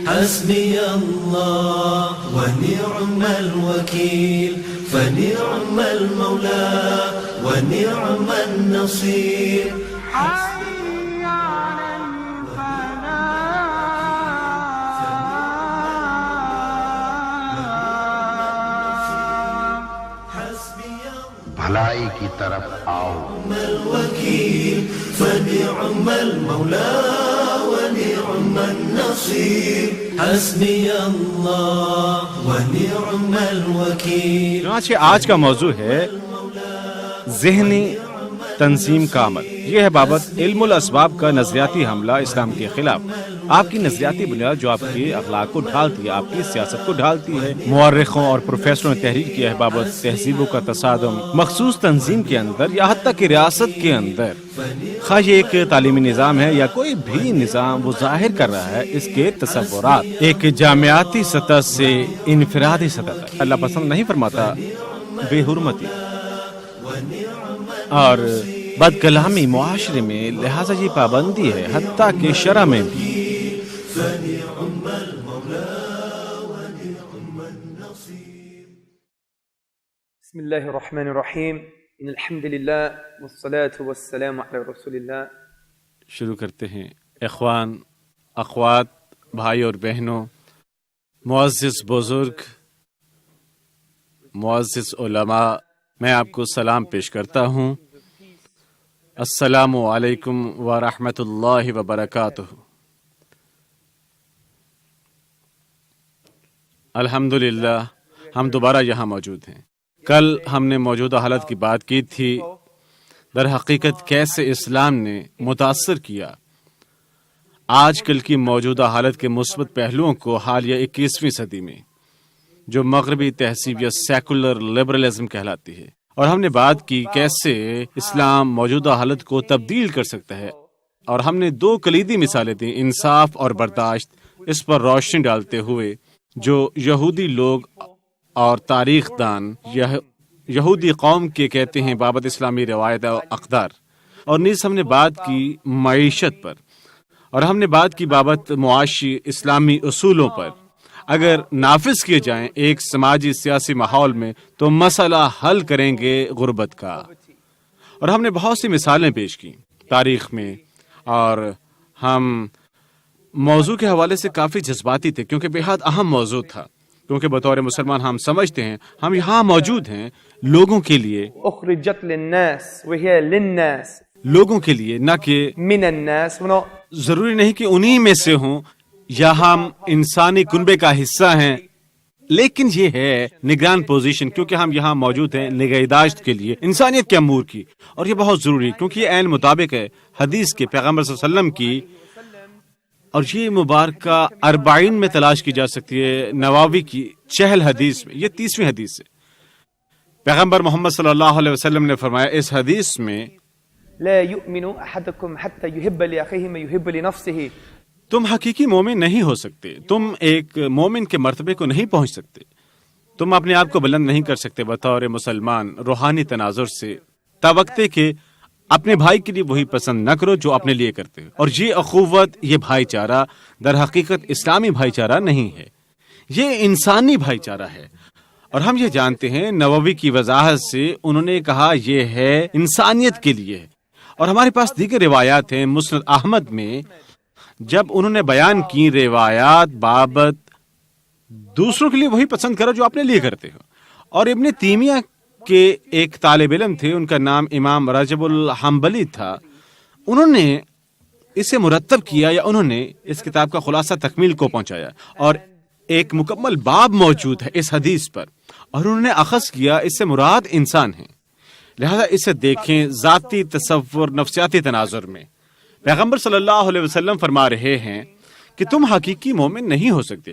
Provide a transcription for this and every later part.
حسبي الله ونعم الوكيل فنعم المولى ونعم النصير حي على الفلاح. بھلائی کی طرف آؤ. نعم الوكيل فنعم المولى ونعم النصير حسبي الله ونعم الوكيل. چنانچہ آج کا موضوع ہے ذہنی تنظیم کا عمل. یہ ہے بابت علم الاسباب کا نظریاتی حملہ اسلام کے خلاف. آپ کی نظریاتی بنیاد جو آپ کے اخلاق کو ڈھالتی ہے، آپ کی سیاست کو ڈھالتی ہے. مورخوں اور پروفیسروں نے تحریر کیا ہے بابت تہذیبوں کا تصادم مخصوص تنظیم کے اندر یا حتیٰ کہ ریاست کے اندر. خواہ یہ ایک تعلیمی نظام ہے یا کوئی بھی نظام، وہ ظاہر کر رہا ہے اس کے تصورات ایک جامعاتی سطح سے انفرادی سطح تک. اللہ پسند نہیں فرماتا بے حرمتی اور بد کلامی معاشرے میں، لہٰذا یہ پابندی ہے حتیٰ کہ شرع میں بھی. بسم اللہ الرحمن الرحیم ان الحمد للہ والصلاة والسلام علی رسول اللہ. شروع کرتے ہیں. اخوان، اخوات، بھائی اور بہنوں، معزز بزرگ، معزز علماء، میں آپ کو سلام پیش کرتا ہوں. السلام علیکم ورحمۃ اللہ وبرکاتہ. الحمدللہ ہم دوبارہ یہاں موجود ہیں. کل ہم نے موجودہ حالت کی بات کی تھی، در حقیقت کیسے اسلام نے متاثر کیا آج کل کی موجودہ حالت کے مثبت پہلوؤں کو حالیہ 21ویں صدی میں، جو مغربی تہذیب یا سیکولر لبرلزم کہلاتی ہے. اور ہم نے بات کی کیسے اسلام موجودہ حالت کو تبدیل کر سکتا ہے. اور ہم نے 2 کلیدی مثالیں دیں، انصاف اور برداشت، اس پر روشنی ڈالتے ہوئے جو یہودی لوگ اور تاریخ دان یہودی قوم کے کہتے ہیں بابت اسلامی روایت و اقدار. اور نیز ہم نے بات کی معیشت پر، اور ہم نے بات کی بابت معاشی اسلامی اصولوں پر. اگر نافذ کیے جائیں ایک سماجی سیاسی ماحول میں تو مسئلہ حل کریں گے غربت کا. اور ہم نے بہت سی مثالیں پیش کی تاریخ میں، اور ہم موضوع کے حوالے سے کافی جذباتی تھے کیونکہ بہت اہم موضوع تھا. کیونکہ بطور مسلمان ہم سمجھتے ہیں ہم یہاں موجود ہیں لوگوں کے لیے، اخرجت للناس وهي للناس، لوگوں کے لیے، نہ کہ من الناس. ضروری نہیں کہ انہی میں سے ہوں یا ہم انسانی کنبے کا حصہ ہیں، لیکن یہ ہے نگران پوزیشن، کیونکہ ہم یہاں موجود ہیں نگہداشت کے لیے انسانیت کے امور کی. اور یہ بہت ضروری ہے کیونکہ یہ عین مطابق ہے حدیث کے، پیغمبر صلی اللہ علیہ وسلم کی. اور یہ مبارکہ 40 میں تلاش کی جا سکتی ہے، نووی کی 60 حدیث میں. یہ 30ویں حدیث ہے. پیغمبر محمد صلی اللہ علیہ وسلم نے فرمایا اس حدیث میں، لا يؤمن احدكم حتى يحب لاخيه ما يحب لنفسه. تم حقیقی مومن نہیں ہو سکتے، تم ایک مومن کے مرتبے کو نہیں پہنچ سکتے، تم اپنے آپ کو بلند نہیں کر سکتے بطور مسلمان روحانی تناظر سے توقع کہ اپنے بھائی کے لیے وہی پسند نہ کرو جو اپنے لیے کرتے ہو. اور یہ اخوت، یہ بھائی چارہ در حقیقت اسلامی بھائی چارہ نہیں ہے، یہ انسانی بھائی چارہ ہے. اور ہم یہ جانتے ہیں نووی کی وضاحت سے انہوں نے کہا یہ ہے انسانیت کے لیے. اور ہمارے پاس دیگر روایات ہیں. مسند احمد میں جب انہوں نے بیان کی روایات بابت دوسروں کے لیے وہی پسند کرو جو اپنے لیے کرتے ہو. اور ابن تیمیہ کے ایک طالب علم تھے، ان کا نام امام رجب الحنبلی تھا، انہوں نے اسے مرتب کیا، یا انہوں نے اس کتاب کا خلاصہ تکمیل کو پہنچایا. اور ایک مکمل باب موجود ہے اس حدیث پر، اور انہوں نے اخذ کیا اس سے مراد انسان ہے. لہذا اسے دیکھیں ذاتی تصور، نفسیاتی تناظر میں. پیغمبر صلی اللہ علیہ وسلم فرما رہے ہیں کہ تم حقیقی مومن نہیں ہو سکتے.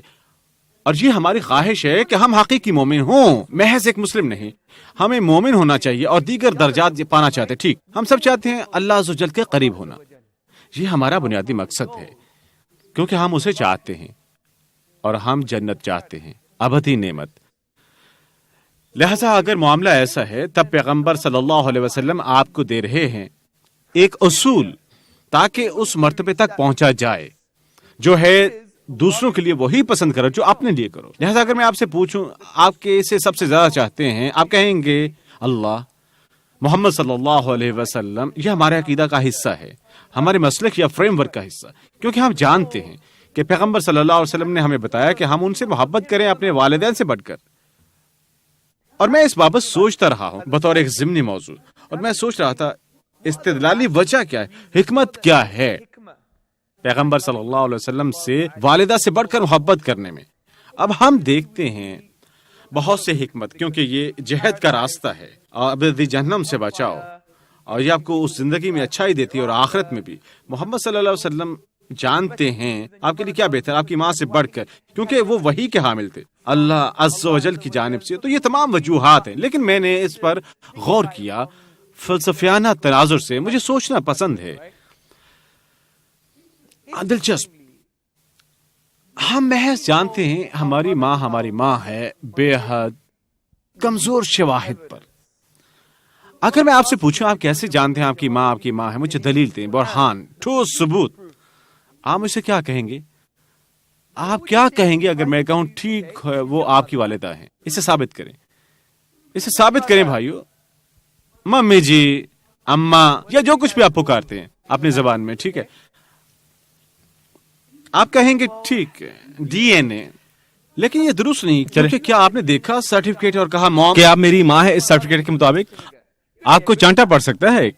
اور یہ ہماری خواہش ہے کہ ہم حقیقی مومن ہوں، محض ایک مسلم نہیں. ہمیں مومن ہونا چاہیے اور دیگر درجات پانا چاہتے. ٹھیک، ہم سب چاہتے ہیں اللہ عز و جل کے قریب ہونا، یہ ہمارا بنیادی مقصد ہے کیونکہ ہم اسے چاہتے ہیں اور ہم جنت چاہتے ہیں، ابدی نعمت. لہذا اگر معاملہ ایسا ہے تب پیغمبر صلی اللہ علیہ وسلم آپ کو دے رہے ہیں ایک اصول تاکہ اس مرتبے تک پہنچا جائے جو ہے دوسروں کے لیے وہی پسند کرو جو اپنے لیے کرو. لہذا اگر میں آپ سے پوچھوں آپ کے سے سب سے زیادہ چاہتے ہیں, آپ کہیں گے اللہ, محمد صلی اللہ علیہ وسلم. یہ ہمارے عقیدہ کا حصہ ہے, ہمارے مسلک یا فریم ورک کا حصہ, کیونکہ ہم جانتے ہیں کہ پیغمبر صلی اللہ علیہ وسلم نے ہمیں بتایا کہ ہم ان سے محبت کریں اپنے والدین سے بڑھ کر. اور میں اس بابت سوچتا رہا ہوں بطور ایک ضمنی موضوع, اور میں سوچ رہا تھا استدلالی وجہ کیا ہے, حکمت کیا ہے پیغمبر صلی اللہ علیہ وسلم سے والدہ سے بڑھ کر محبت کرنے میں. اب ہم دیکھتے ہیں بہت سے حکمت, کیونکہ یہ جہاد کا راستہ ہے, ابدی جہنم سے بچاؤ, اور یہ آپ کو اس زندگی میں اچھائی دیتی ہے اور آخرت میں بھی. محمد صلی اللہ علیہ وسلم جانتے ہیں آپ کے لیے کیا بہتر, آپ کی ماں سے بڑھ کر, کیونکہ وہ وحی کے حامل تھے اللہ عز و جل کی جانب سے. تو یہ تمام وجوہات ہیں, لیکن میں نے اس پر غور کیا فلسفیانہ تناظر سے. مجھے سوچنا پسند ہے. دلچسپ, ہم محض جانتے ہیں ہماری ماں ہے بے حد کمزور شواہد پر. اگر میں آپ سے پوچھوں آپ کیسے جانتے ہیں آپ کی ماں ہے, مجھے دلیل دیں, برہان, ٹھوس ثبوت. آپ مجھ سے کیا کہیں گے؟ آپ کیا کہیں گے اگر میں کہوں ٹھیک ہے وہ آپ کی والدہ ہیں؟ اسے ثابت کریں بھائیو. ممی جی, اماں, یا جو کچھ بھی آپ پکارتے ہیں اپنی زبان میں, ٹھیک ہے. آپ کہیں گے ٹھیک ہے ڈی این اے, لیکن یہ درست نہیں, کیونکہ کیا آپ نے دیکھا سرٹیفکیٹ اور کہا مام کہ آپ میری ماں ہے, اس سرٹیفکیٹ کے مطابق آپ کو چانٹا پڑ سکتا ہے.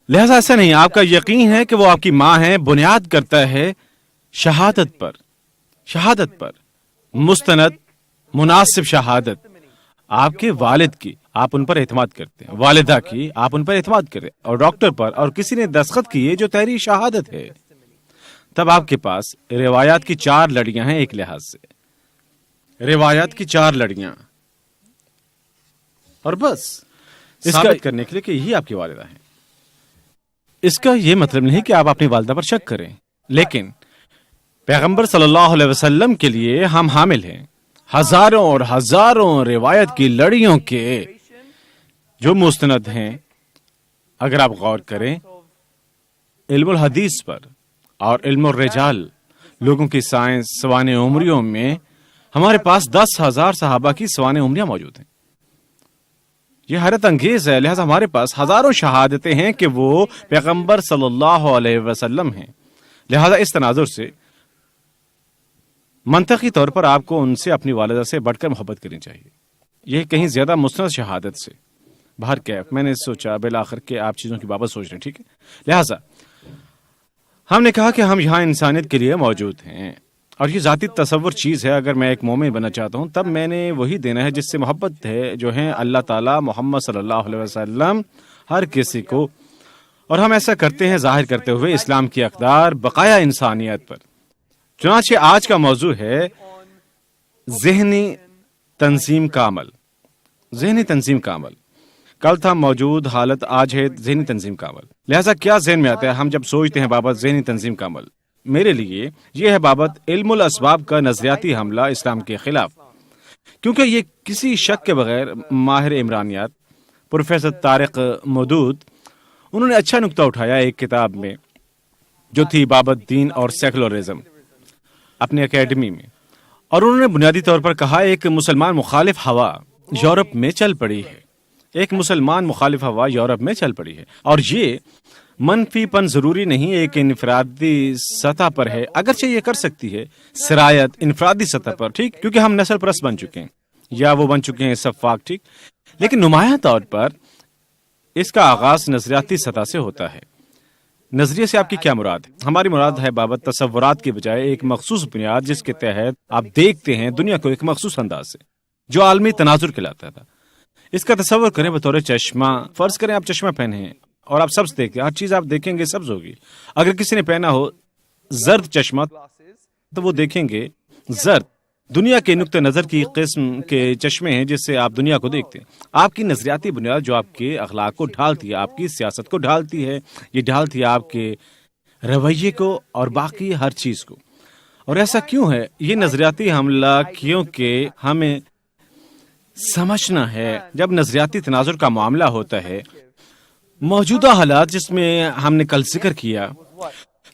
لہذا ایسا نہیں, آپ کا یقین ہے کہ وہ آپ کی ماں ہے بنیاد کرتا ہے شہادت پر, مستند مناسب شہادت. آپ کے والد کی آپ ان پر اعتماد کرتے ہیں, والدہ کی آپ ان پر اعتماد کرتے ہیں, اور ڈاکٹر پر اور کسی نے دستخط کیے جو تحریر شہادت ہے. تب آپ کے پاس روایات کی 4 لڑیاں ہیں. ایک لحاظ سے روایات کی 4 لڑیاں, اور بس ثابت کرنے کے لیے کہ یہی آپ کی والدہ ہیں. اس کا یہ مطلب نہیں کہ آپ اپنی والدہ پر شک کریں, لیکن پیغمبر صلی اللہ علیہ وسلم کے لیے ہم حامل ہیں ہزاروں اور ہزاروں روایت کی لڑیوں کے جو مستند ہیں. اگر آپ غور کریں علم الحدیث پر اور علم الرجال, لوگوں کی سائنس, سوانح عمریوں میں ہمارے پاس 10,000 صحابہ کی سوانح عمریاں موجود ہیں. یہ حیرت انگیز ہے. لہذا ہمارے پاس ہزاروں شہادتیں ہیں کہ وہ پیغمبر صلی اللہ علیہ وسلم ہیں. لہذا اس تناظر سے منطقی طور پر آپ کو ان سے اپنی والدہ سے بڑھ کر محبت کرنی چاہیے, یہ کہیں زیادہ مستند شہادت سے. باہر کیف میں نے سوچا بالآخر کہ آپ چیزوں کی بابت سوچ رہے ہیں, ٹھیک ہے. لہذا ہم نے کہا کہ ہم یہاں انسانیت کے لیے موجود ہیں, اور یہ ذاتی تصور چیز ہے. اگر میں ایک مومن بننا چاہتا ہوں تب میں نے وہی دینا ہے جس سے محبت ہے, جو ہے اللہ تعالیٰ, محمد صلی اللہ علیہ وسلم, ہر کسی کو. اور ہم ایسا کرتے ہیں ظاہر کرتے ہوئے اسلام کی اقدار بقایا انسانیت پر. چنانچہ آج کا موضوع ہے ذہنی تنظیم کا عمل. کل تھا موجود حالت, آج ہے ذہنی تنظیم کا عمل. لہذا کیا ذہن میں آتا ہے ہم جب سوچتے ہیں بابت ذہنی تنظیم کا عمل؟ میرے لیے یہ ہے بابت علم الاسباب کا نظریاتی حملہ اسلام کے خلاف, کیونکہ یہ کسی شک کے بغیر ماہر عمرانیات پروفیسر طارق مودود, انہوں نے اچھا نکتہ اٹھایا ایک کتاب میں جو تھی بابت دین اور سیکولرزم اپنی اکیڈمی میں, اور انہوں نے بنیادی طور پر کہا ایک مسلمان مخالف ہوا یورپ میں چل پڑی ہے. اور یہ منفی پن ضروری نہیں, ایک انفرادی سطح پر ہے, اگرچہ یہ کر سکتی ہے سرایت انفرادی سطح پر, ٹھیک, کیونکہ ہم نسل پرست بن چکے ہیں یا وہ بن چکے ہیں سفاک, ٹھیک. لیکن نمایاں طور پر اس کا آغاز نظریاتی سطح سے ہوتا ہے. نظریے سے آپ کی کیا مراد ہے؟ ہماری مراد ہے بابت تصورات کی بجائے ایک مخصوص بنیاد جس کے تحت آپ دیکھتے ہیں دنیا کو ایک مخصوص انداز سے, جو عالمی تناظر کہلاتا تھا. اس کا تصور کریں بطور چشمہ. فرض کریں آپ چشمہ پہنے ہیں اور آپ سبز دیکھتے ہیں, ہر چیز آپ دیکھیں گے سبز ہوگی. اگر کسی نے پہنا ہو زرد چشمہ تو وہ دیکھیں گے زرد. دنیا کے نقطہ نظر کی قسم کے چشمے ہیں جس سے آپ دنیا کو دیکھتے ہیں. آپ کی نظریاتی بنیاد جو آپ کے اخلاق کو ڈھالتی ہے, آپ کی سیاست کو ڈھالتی ہے, یہ ڈھالتی ہے آپ کے رویے کو اور باقی ہر چیز کو. اور ایسا کیوں ہے یہ نظریاتی حملہ؟ کیونکہ ہمیں سمجھنا ہے جب نظریاتی تناظر کا معاملہ ہوتا ہے, موجودہ حالات جس میں ہم نے کل ذکر کیا,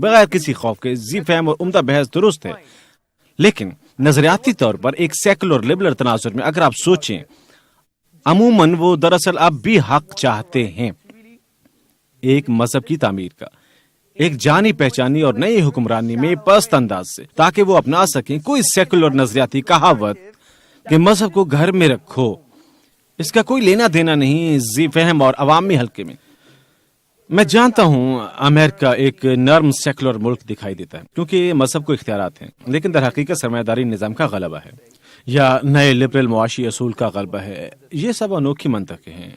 بغیر کسی خوف کے ذی فہم اور عمدہ بحث درست ہے، لیکن نظریاتی طور پر ایک سیکولر اور لبرل تناظر میں اگر آپ سوچیں، عموماً وہ دراصل اب بھی حق چاہتے ہیں، ایک مذہب کی تعمیر کا، ایک جانی پہچانی اور نئی حکمرانی میں پست انداز سے، تاکہ وہ اپنا سکیں کوئی سیکولر نظریاتی کہاوت کہ مذہب کو گھر میں رکھو، اس کا کوئی لینا دینا نہیں ذی فہم اور عوامی حلقے میں۔ میں جانتا ہوں امریکہ ایک نرم سیکولر ملک دکھائی دیتا ہے کیونکہ مذہب کو اختیارات ہیں، لیکن در حقیقت سرمایہ داری نظام کا غلبہ ہے یا نئے لبرل معاشی اصول کا غلبہ ہے۔ یہ سب انوکھی منطقیں ہیں،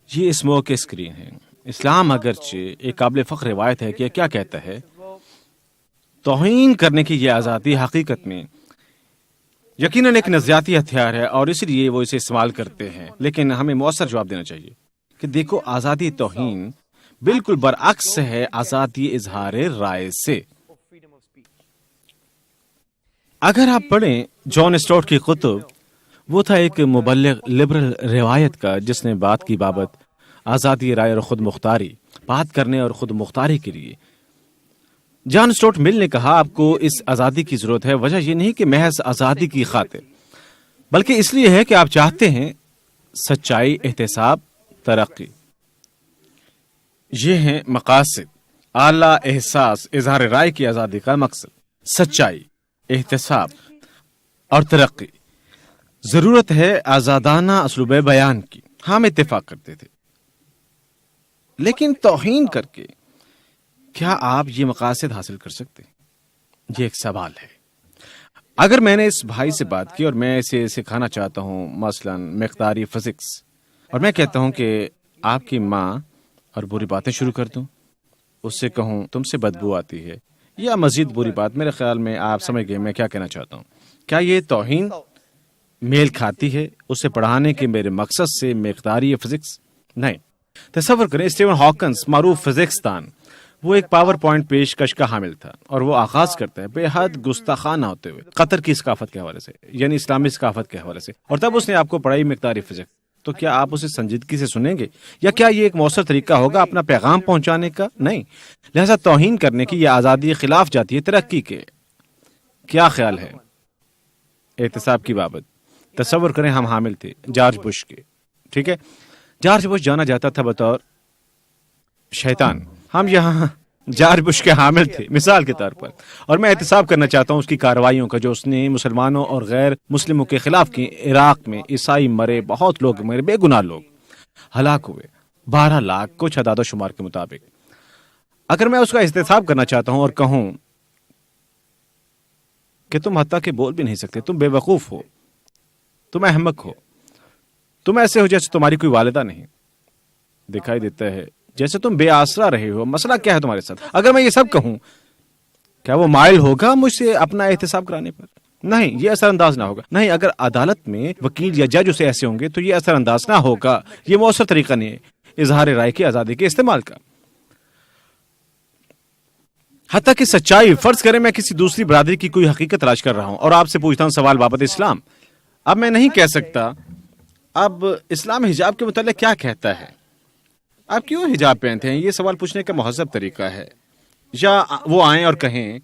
یہ اسموک اسکرین ہے۔ اسلام اگرچہ ایک قابل فخر روایت ہے کہ کیا کہتا ہے، توہین کرنے کی یہ آزادی حقیقت میں یقیناً ایک نظریاتی ہتھیار ہے اور اس لیے وہ اسے استعمال کرتے ہیں، لیکن ہمیں مؤثر جواب دینا چاہیے کہ دیکھو، آزادی توہین بالکل برعکس ہے آزادی اظہار رائے سے۔ اگر آپ پڑھیں جان اسٹارٹ کی کتب، وہ تھا ایک مبلغ لبرل روایت کا جس نے بات کی بابت آزادی رائے اور خود مختاری، بات کرنے اور خود مختاری کے لیے۔ جان اسٹارٹ مل نے کہا آپ کو اس آزادی کی ضرورت ہے، وجہ یہ نہیں کہ محض آزادی کی خاطر، بلکہ اس لیے ہے کہ آپ چاہتے ہیں سچائی، احتساب، ترقی۔ یہ ہیں مقاصد، اعلیٰ احساس اظہار رائے کی آزادی کا مقصد، سچائی، احتساب اور ترقی۔ ضرورت ہے آزادانہ اسلوب بیان کی، ہم اتفاق کرتے تھے، لیکن توہین کر کے کیا آپ یہ مقاصد حاصل کر سکتے؟ یہ ایک سوال ہے۔ اگر میں نے اس بھائی سے بات کی اور میں اسے سکھانا چاہتا ہوں مثلا مقداری فزکس، اور میں کہتا ہوں کہ آپ کی ماں، اور بری باتیں شروع کر دوں، اس سے کہوں تم سے بدبو آتی ہے یا مزید بری بات، میرے خیال میں آپ سمجھ گئے میں کیا کہنا چاہتا ہوں۔ کیا یہ توہین میل کھاتی ہے اسے پڑھانے کے میرے مقصد سے مقداری فزکس؟ نہیں۔ تصور کریں اسٹیون ہاکنس، معروف فزکس دان، وہ ایک پاور پوائنٹ پیشکش کا حامل تھا اور وہ آغاز کرتا ہے بے حد گستاخانہ ہوتے ہوئے قطر کی ثقافت کے حوالے سے، یعنی اسلامی ثقافت کے حوالے سے، اور تب اس نے آپ کو پڑھائی مقداری فزکس۔ تو کیا آپ اسے سنجیدگی سے سنیں گے یا کیا یہ ایک مؤثر طریقہ ہوگا اپنا پیغام پہنچانے کا؟ نہیں۔ لہذا توہین کرنے کی یہ آزادی خلاف جاتی ہے ترقی کے۔ کیا خیال ہے احتساب کی بابت؟ تصور کریں ہم حامل تھے جارج بش کے، ٹھیک ہے؟ جارج بش جانا جاتا تھا بطور شیطان، ہم یہاں جارج بش کے حامل تھے مثال کے طور پر، اور میں احتساب کرنا چاہتا ہوں اس کی کارروائیوں کا جو اس نے مسلمانوں اور غیر مسلموں کے خلاف کی۔ عراق میں عیسائی مرے، بہت لوگ مرے، بے گناہ لوگ ہلاک ہوئے، 12 لاکھ کچھ اعداد و شمار کے مطابق۔ اگر میں اس کا احتساب کرنا چاہتا ہوں اور کہوں کہ تم حتیٰ کہ بول بھی نہیں سکتے، تم بے وقوف ہو، تم احمق ہو، تم ایسے ہو جیسے تمہاری کوئی والدہ نہیں، دکھائی دیتا ہے جیسے تم بے آسرا رہے ہو، مسئلہ کیا ہے تمہارے ساتھ؟ اگر میں یہ سب کہوں، کیا وہ مائل ہوگا مجھ سے اپنا احتساب کرانے پر؟ نہیں، یہ اثر انداز نہ ہوگا۔ نہیں، اگر عدالت میں وکیل یا جج اسے ایسے ہوں گے تو یہ اثر انداز نہ ہوگا۔ یہ مؤثر طریقہ نہیں ہے اظہار رائے کی آزادی کے استعمال کا۔ حتیٰ کہ سچائی، فرض کریں میں کسی دوسری برادری کی کوئی حقیقت تلاش کر رہا ہوں اور آپ سے پوچھتا ہوں سوال بابت اسلام، اب میں نہیں کہہ سکتا اب اسلام حجاب کے متعلق کیا کہتا ہے، آپ کیوں حجاب پہنتے ہیں؟ یہ سوال پوچھنے کا مہذب طریقہ ہے۔ یا وہ آئیں اور کہیں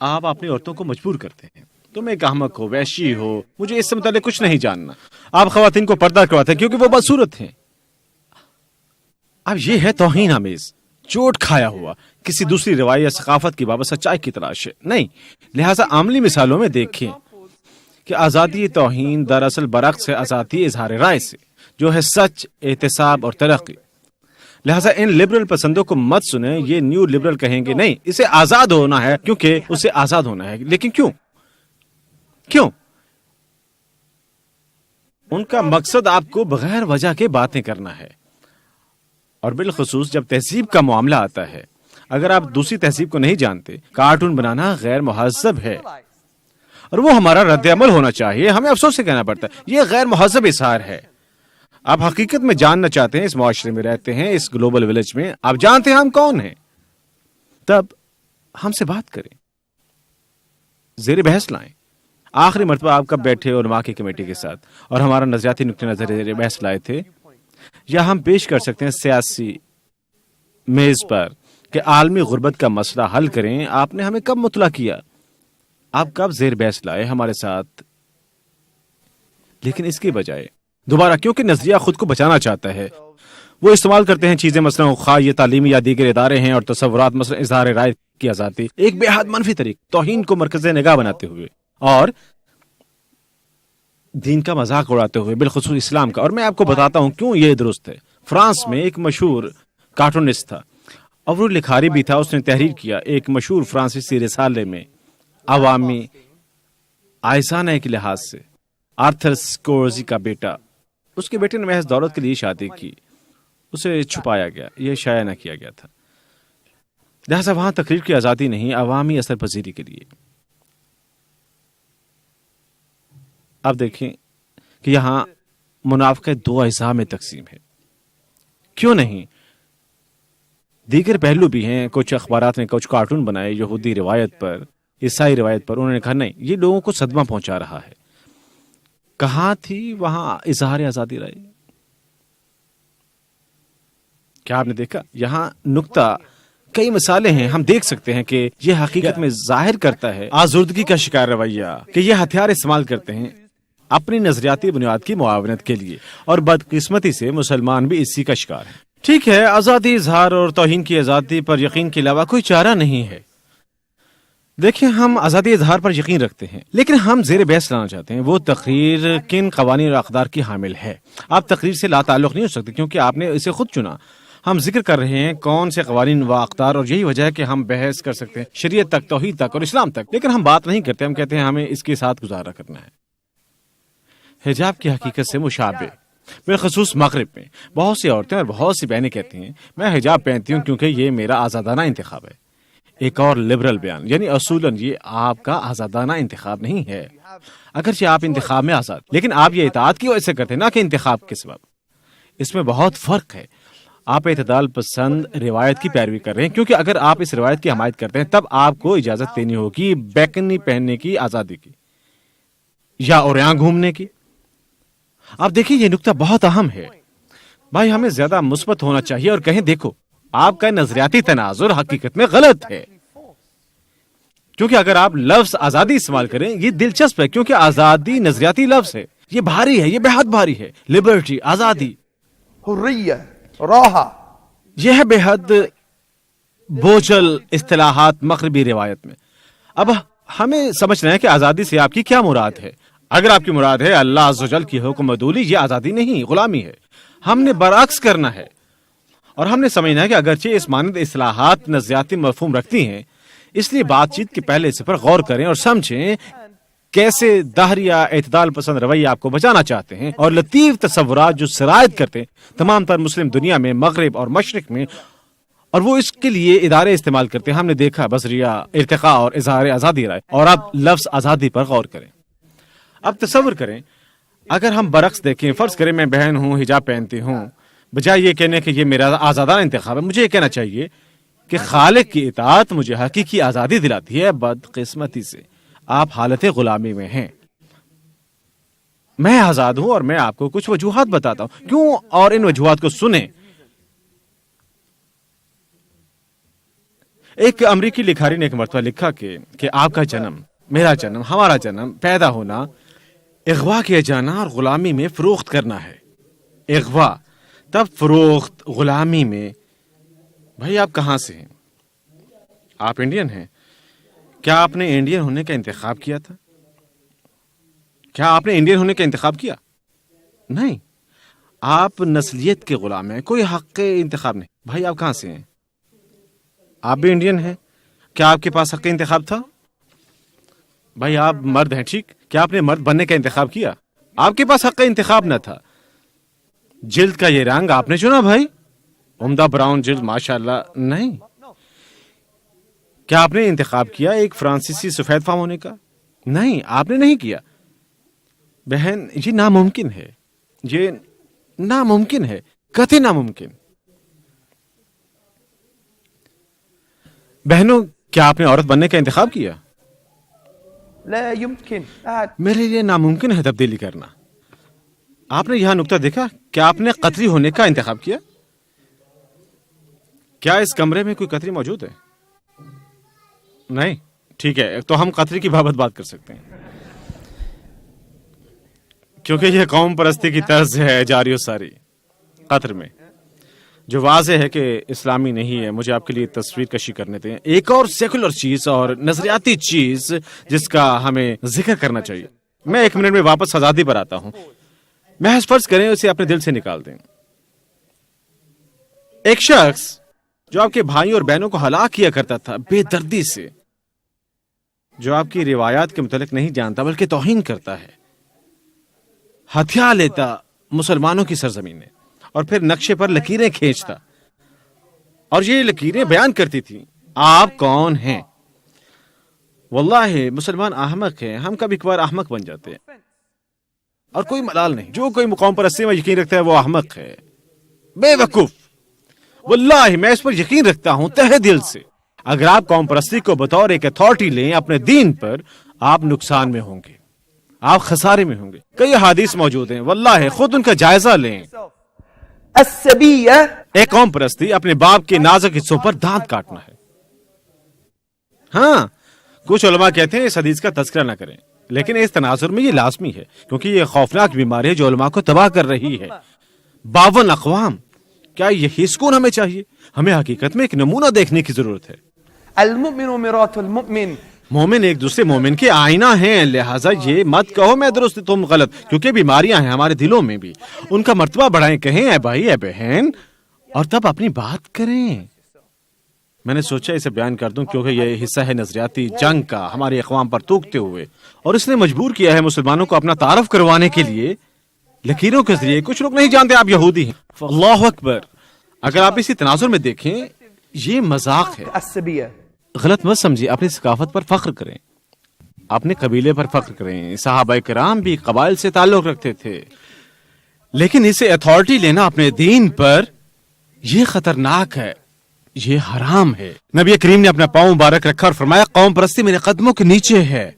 آپ اپنی عورتوں کو مجبور کرتے ہیں، تم ایک احمق ہو، وحشی ہو، مجھے اس سے متعلق کچھ نہیں جاننا، آپ خواتین کو پردہ کرواتے ہیں کیونکہ وہ بدصورت ہیں۔ اب یہ ہے توہین آمیز، چوٹ کھایا ہوا، کسی دوسری روایت یا ثقافت کی بابت سچائی کی تلاش ہے نہیں۔ لہٰذا عملی مثالوں میں دیکھیں کہ آزادی توہین دراصل برعکس ہے آزادی اظہار رائے سے، جو ہے سچ، احتساب اور ترقی۔ لہٰذا ان لبرل پسندوں کو مت سنیں، یہ نیو لبرل کہیں گے نہیں، اسے آزاد ہونا ہے کیونکہ اسے آزاد ہونا ہے، لیکن کیوں؟ ان کا مقصد آپ کو بغیر وجہ کے باتیں کرنا ہے، اور بالخصوص جب تہذیب کا معاملہ آتا ہے۔ اگر آپ دوسری تہذیب کو نہیں جانتے، کارٹون بنانا غیر مہذب ہے اور وہ ہمارا رد عمل ہونا چاہیے، ہمیں افسوس سے کہنا پڑتا ہے یہ غیر مہذب اظہار ہے۔ آپ حقیقت میں جاننا چاہتے ہیں، اس معاشرے میں رہتے ہیں، اس گلوبل ولیج میں، آپ جانتے ہیں ہم کون ہیں، تب ہم سے بات کریں، زیر بحث لائیں۔ آخری مرتبہ آپ کب بیٹھے علماء کی کمیٹی کے ساتھ اور ہمارا نظریاتی نقطہ نظر زیر بحث لائے تھے؟ یا ہم پیش کر سکتے ہیں سیاسی میز پر کہ عالمی غربت کا مسئلہ حل کریں، آپ نے ہمیں کب مطلع کیا؟ آپ کب زیر بحث لائے ہمارے ساتھ؟ لیکن اس کے بجائے دوبارہ کیونکہ نظریہ خود کو بچانا چاہتا ہے، وہ استعمال کرتے ہیں چیزیں، مثلا خواہ یہ تعلیمی یا دیگر ادارے ہیں، اور تصورات مثلا اظہار رائے کی آزادی، ایک بے حد منفی طریق توہین کو مرکز نگاہ بناتے ہوئے اور دین کا مذاق اڑاتے ہوئے، بالخصوص اسلام کا۔ اور میں آپ کو بتاتا ہوں کیوں یہ درست ہے۔ فرانس میں ایک مشہور کارٹونسٹ تھا اور وہ لکھاری بھی تھا، اس نے تحریر کیا ایک مشہور فرانسیسی رسالے میں، عوامی آئسانہ کے لحاظ سے۔ آرتھر سکورزی کا بیٹا، اس کے بیٹے نے محض دولت کے لیے شادی کی، اسے چھپایا گیا، یہ شائع نہ کیا گیا تھا، لہذا وہاں تقریر کی آزادی نہیں، عوامی اثر پذیری کے لیے۔ اب دیکھیں کہ یہاں منافقت دو اجزاء میں تقسیم ہے، کیوں نہیں؟ دیگر پہلو بھی ہیں، کچھ اخبارات نے کچھ کارٹون بنائے یہودی روایت پر، عیسائی روایت پر، انہوں نے کہا نہیں، یہ لوگوں کو صدمہ پہنچا رہا ہے۔ کہاں تھی وہاں اظہار آزادی رائے؟ کیا آپ نے دیکھا؟ یہاں نقطہ، کئی مثالیں ہیں، ہم دیکھ سکتے ہیں کہ یہ حقیقت میں ظاہر کرتا ہے آزردگی کا شکار رویہ، کہ یہ ہتھیار استعمال کرتے ہیں اپنی نظریاتی بنیاد کی معاونت کے لیے، اور بدقسمتی سے مسلمان بھی اسی کا شکار ہیں۔ ٹھیک ہے، آزادی اظہار اور توہین کی آزادی پر یقین کے علاوہ کوئی چارہ نہیں ہے۔ دیکھیں، ہم آزادی اظہار پر یقین رکھتے ہیں، لیکن ہم زیر بحث لانا چاہتے ہیں وہ تقریر کن قوانین اور اقدار کی حامل ہے۔ آپ تقریر سے لا تعلق نہیں ہو سکتے کیونکہ آپ نے اسے خود چنا۔ ہم ذکر کر رہے ہیں کون سے قوانین و اقدار، اور یہی وجہ ہے کہ ہم بحث کر سکتے ہیں شریعت تک، توحید تک اور اسلام تک، لیکن ہم بات نہیں کرتے، ہم کہتے ہیں ہمیں اس کے ساتھ گزارا کرنا ہے۔ حجاب کی حقیقت سے مشابہ، بالخصوص مغرب میں بہت سی عورتیں اور بہت سی بہنیں کہتی ہیں میں حجاب پہنتی ہوں کیونکہ یہ میرا آزادانہ انتخاب ہے۔ ایک اور لبرل بیان، یعنی اصولاً یہ آپ کا آزادانہ انتخاب نہیں ہے، اگرچہ آپ انتخاب میں آزاد، لیکن آپ یہ اطاعت کی وجہ سے کرتے ہیں، نہ کہ انتخاب کے سبب۔ اس میں بہت فرق ہے۔ آپ اعتدال پسند روایت کی پیروی کر رہے ہیں، کیونکہ اگر آپ اس روایت کی حمایت کرتے ہیں تب آپ کو اجازت دینی ہوگی بیکنی پہننے کی آزادی کی یا اوریاں گھومنے کی۔ آپ دیکھیں، یہ نقطہ بہت اہم ہے۔ بھائی، ہمیں زیادہ مثبت ہونا چاہیے اور کہیں دیکھو آپ کا نظریاتی تناظر حقیقت میں غلط ہے، کیونکہ اگر آپ لفظ آزادی استعمال کریں یہ دلچسپ ہے، کیونکہ آزادی نظریاتی لفظ ہے، یہ بھاری ہے، یہ بے حد بھاری ہے۔ لبرٹی، آزادی، حریہ، راحہ، یہ ہے بے حد بوجھل اصطلاحات مغربی روایت میں۔ اب ہمیں سمجھنا ہے کہ آزادی سے آپ کی کیا مراد ہے۔ اگر آپ کی مراد ہے اللہ عز و جل کی حکم عدولی، یہ آزادی نہیں، غلامی ہے۔ ہم نے برعکس کرنا ہے، اور ہم نے سمجھنا ہے کہ اگرچہ اس مانند اصلاحات نظریاتی مفہوم رکھتی ہیں، اس لیے بات چیت کے پہلے سے پر غور کریں اور سمجھیں کیسے دہریہ اعتدال پسند رویہ آپ کو بچانا چاہتے ہیں، اور لطیف تصورات جو سرایت کرتے ہیں تمام تر مسلم دنیا میں، مغرب اور مشرق میں، اور وہ اس کے لیے ادارے استعمال کرتے ہیں۔ ہم نے دیکھا بصریہ، ارتقاء اور اظہار آزادی رائے، اور اب لفظ آزادی پر غور کریں۔ اب تصور کریں اگر ہم برعکس دیکھیں، فرض کریں میں بہن ہوں، حجاب پہنتی ہوں، بجائے یہ کہنے کہ یہ میرا آزادانہ انتخاب ہے، مجھے یہ کہنا چاہیے کہ خالق کی اطاعت مجھے حقیقی آزادی دلاتی ہے۔ بدقسمتی سے آپ حالت غلامی میں ہیں۔ میں آزاد ہوں اور میں آپ کو کچھ وجوہات بتاتا ہوں کیوں، اور ان وجوہات کو سنیں۔ ایک امریکی لکھاری نے ایک مرتبہ لکھا کہ آپ کا جنم، میرا جنم، ہمارا جنم، پیدا ہونا، اغوا کیا جانا اور غلامی میں فروخت کرنا ہے۔ اغوا، تب فروخت، غلامی میں۔ بھائی آپ کہاں سے ہیں؟ آپ انڈین ہیں؟ کیا آپ نے انڈین ہونے کا انتخاب کیا تھا؟ کیا آپ نے انڈین ہونے کا انتخاب کیا؟ نہیں، آپ نسلیت کے غلام ہیں، کوئی حق انتخاب نہیں۔ بھائی آپ کہاں سے ہیں؟ آپ بھی انڈین ہیں؟ کیا آپ کے پاس حق انتخاب تھا؟ بھائی آپ مرد ہیں، ٹھیک، کیا آپ نے مرد بننے کا انتخاب کیا؟ آپ کے پاس حق انتخاب نہ تھا۔ جلد کا یہ رنگ آپ نے چنا، بھائی، عمدہ براؤن جلد، ماشاءاللہ، نہیں۔ کیا آپ نے انتخاب کیا ایک فرانسیسی سفید فام ہونے کا؟ نہیں، آپ نے نہیں کیا۔ بہن، یہ ناممکن ہے، یہ ناممکن ہے، قطعی ناممکن۔ بہنوں، کیا آپ نے عورت بننے کا انتخاب کیا؟ لا يمكن. میرے لیے ناممکن ہے تبدیلی کرنا۔ آپ نے یہاں نقطہ دیکھا، کیا آپ نے قطری ہونے کا انتخاب کیا؟ کیا اس کمرے میں کوئی قطری موجود ہے؟ نہیں، ٹھیک ہے، تو ہم قطری کی بات کر سکتے ہیں، کیونکہ یہ قوم پرستی کی طرز ہے جاری و ساری قطر میں، جو واضح ہے کہ اسلامی نہیں ہے۔ مجھے آپ کے لیے تصویر کشی کرنے دیں، ایک اور سیکولر چیز اور نظریاتی چیز جس کا ہمیں ذکر کرنا چاہیے۔ میں 1 منٹ میں واپس آزادی پر آتا ہوں۔ محض فرض کریں اسے اپنے دل سے نکال دیں۔ ایک شخص جو آپ کے بھائی اور بہنوں کو ہلاک کیا کرتا تھا بے دردی سے، جو آپ کی روایات کے متعلق نہیں جانتا بلکہ توہین کرتا ہے، ہتھیار لیتا مسلمانوں کی سرزمین میں اور پھر نقشے پر لکیریں کھینچتا، اور یہ لکیریں بیان کرتی تھیں آپ کون ہیں۔ واللہ مسلمان احمق ہیں، ہم کبھی کبھار احمق بن جاتے ہیں، اور کوئی ملال نہیں، جو کوئی قوم پرستی میں یقین رکھتا ہے وہ احمق ہے، بے وقوف۔ واللہ میں اس پر یقین رکھتا ہوں تہہ دل سے، اگر آپ قوم پرستی کو بطور ایک اتھارٹی لیں اپنے دین پر، آپ نقصان میں ہوں گے، آپ خسارے میں ہوں گے۔ کئی حدیث موجود ہیں، واللہ خود ان کا جائزہ لیں۔ السبیہ، ایک قوم پرستی اپنے باپ کے نازک حصوں پر دانت کاٹنا ہے۔ ہاں، کچھ علماء کہتے ہیں اس حدیث کا تذکرہ نہ کریں، لیکن اس تناظر میں یہ لازمی ہے، کیونکہ یہ خوفناک بیماری ہے جو علماء کو تباہ کر رہی ہے۔ 52 اقوام، کیا یہی سکون ہمیں چاہیے؟ ہمیں حقیقت میں ایک نمونہ دیکھنے کی ضرورت ہے۔ المؤمن مرات المؤمن، مومن ایک دوسرے مومن کے آئینہ ہیں، لہٰذا یہ مت کہو میں درست تم غلط، کیونکہ بیماریاں ہیں ہمارے دلوں میں بھی، ان کا مرتبہ بڑھائیں، کہیں اے بھائی اے بہن، اور تب اپنی بات کریں۔ میں نے سوچا اسے بیان کر دوں کیونکہ یہ حصہ ہے نظریاتی جنگ کا ہمارے اقوام پر توکتے ہوئے، اور اس نے مجبور کیا ہے مسلمانوں کو اپنا تعارف کروانے کے لیے لکیروں کے ذریعے۔ کچھ لوگ نہیں جانتے آپ یہودی ہیں، اللہ اکبر۔ اگر آپ اسی تناظر میں دیکھیں یہ مذاق ہے۔ السبیہ، غلط مت سمجھیے، اپنی ثقافت پر فخر کریں، اپنے قبیلے پر فخر کریں۔ صحابہ کرام بھی قبائل سے تعلق رکھتے تھے، لیکن اسے اتھارٹی لینا اپنے دین پر یہ خطرناک ہے، یہ حرام ہے۔ نبی کریم نے اپنا پاؤں مبارک رکھا اور فرمایا قوم پرستی میرے قدموں کے نیچے ہے۔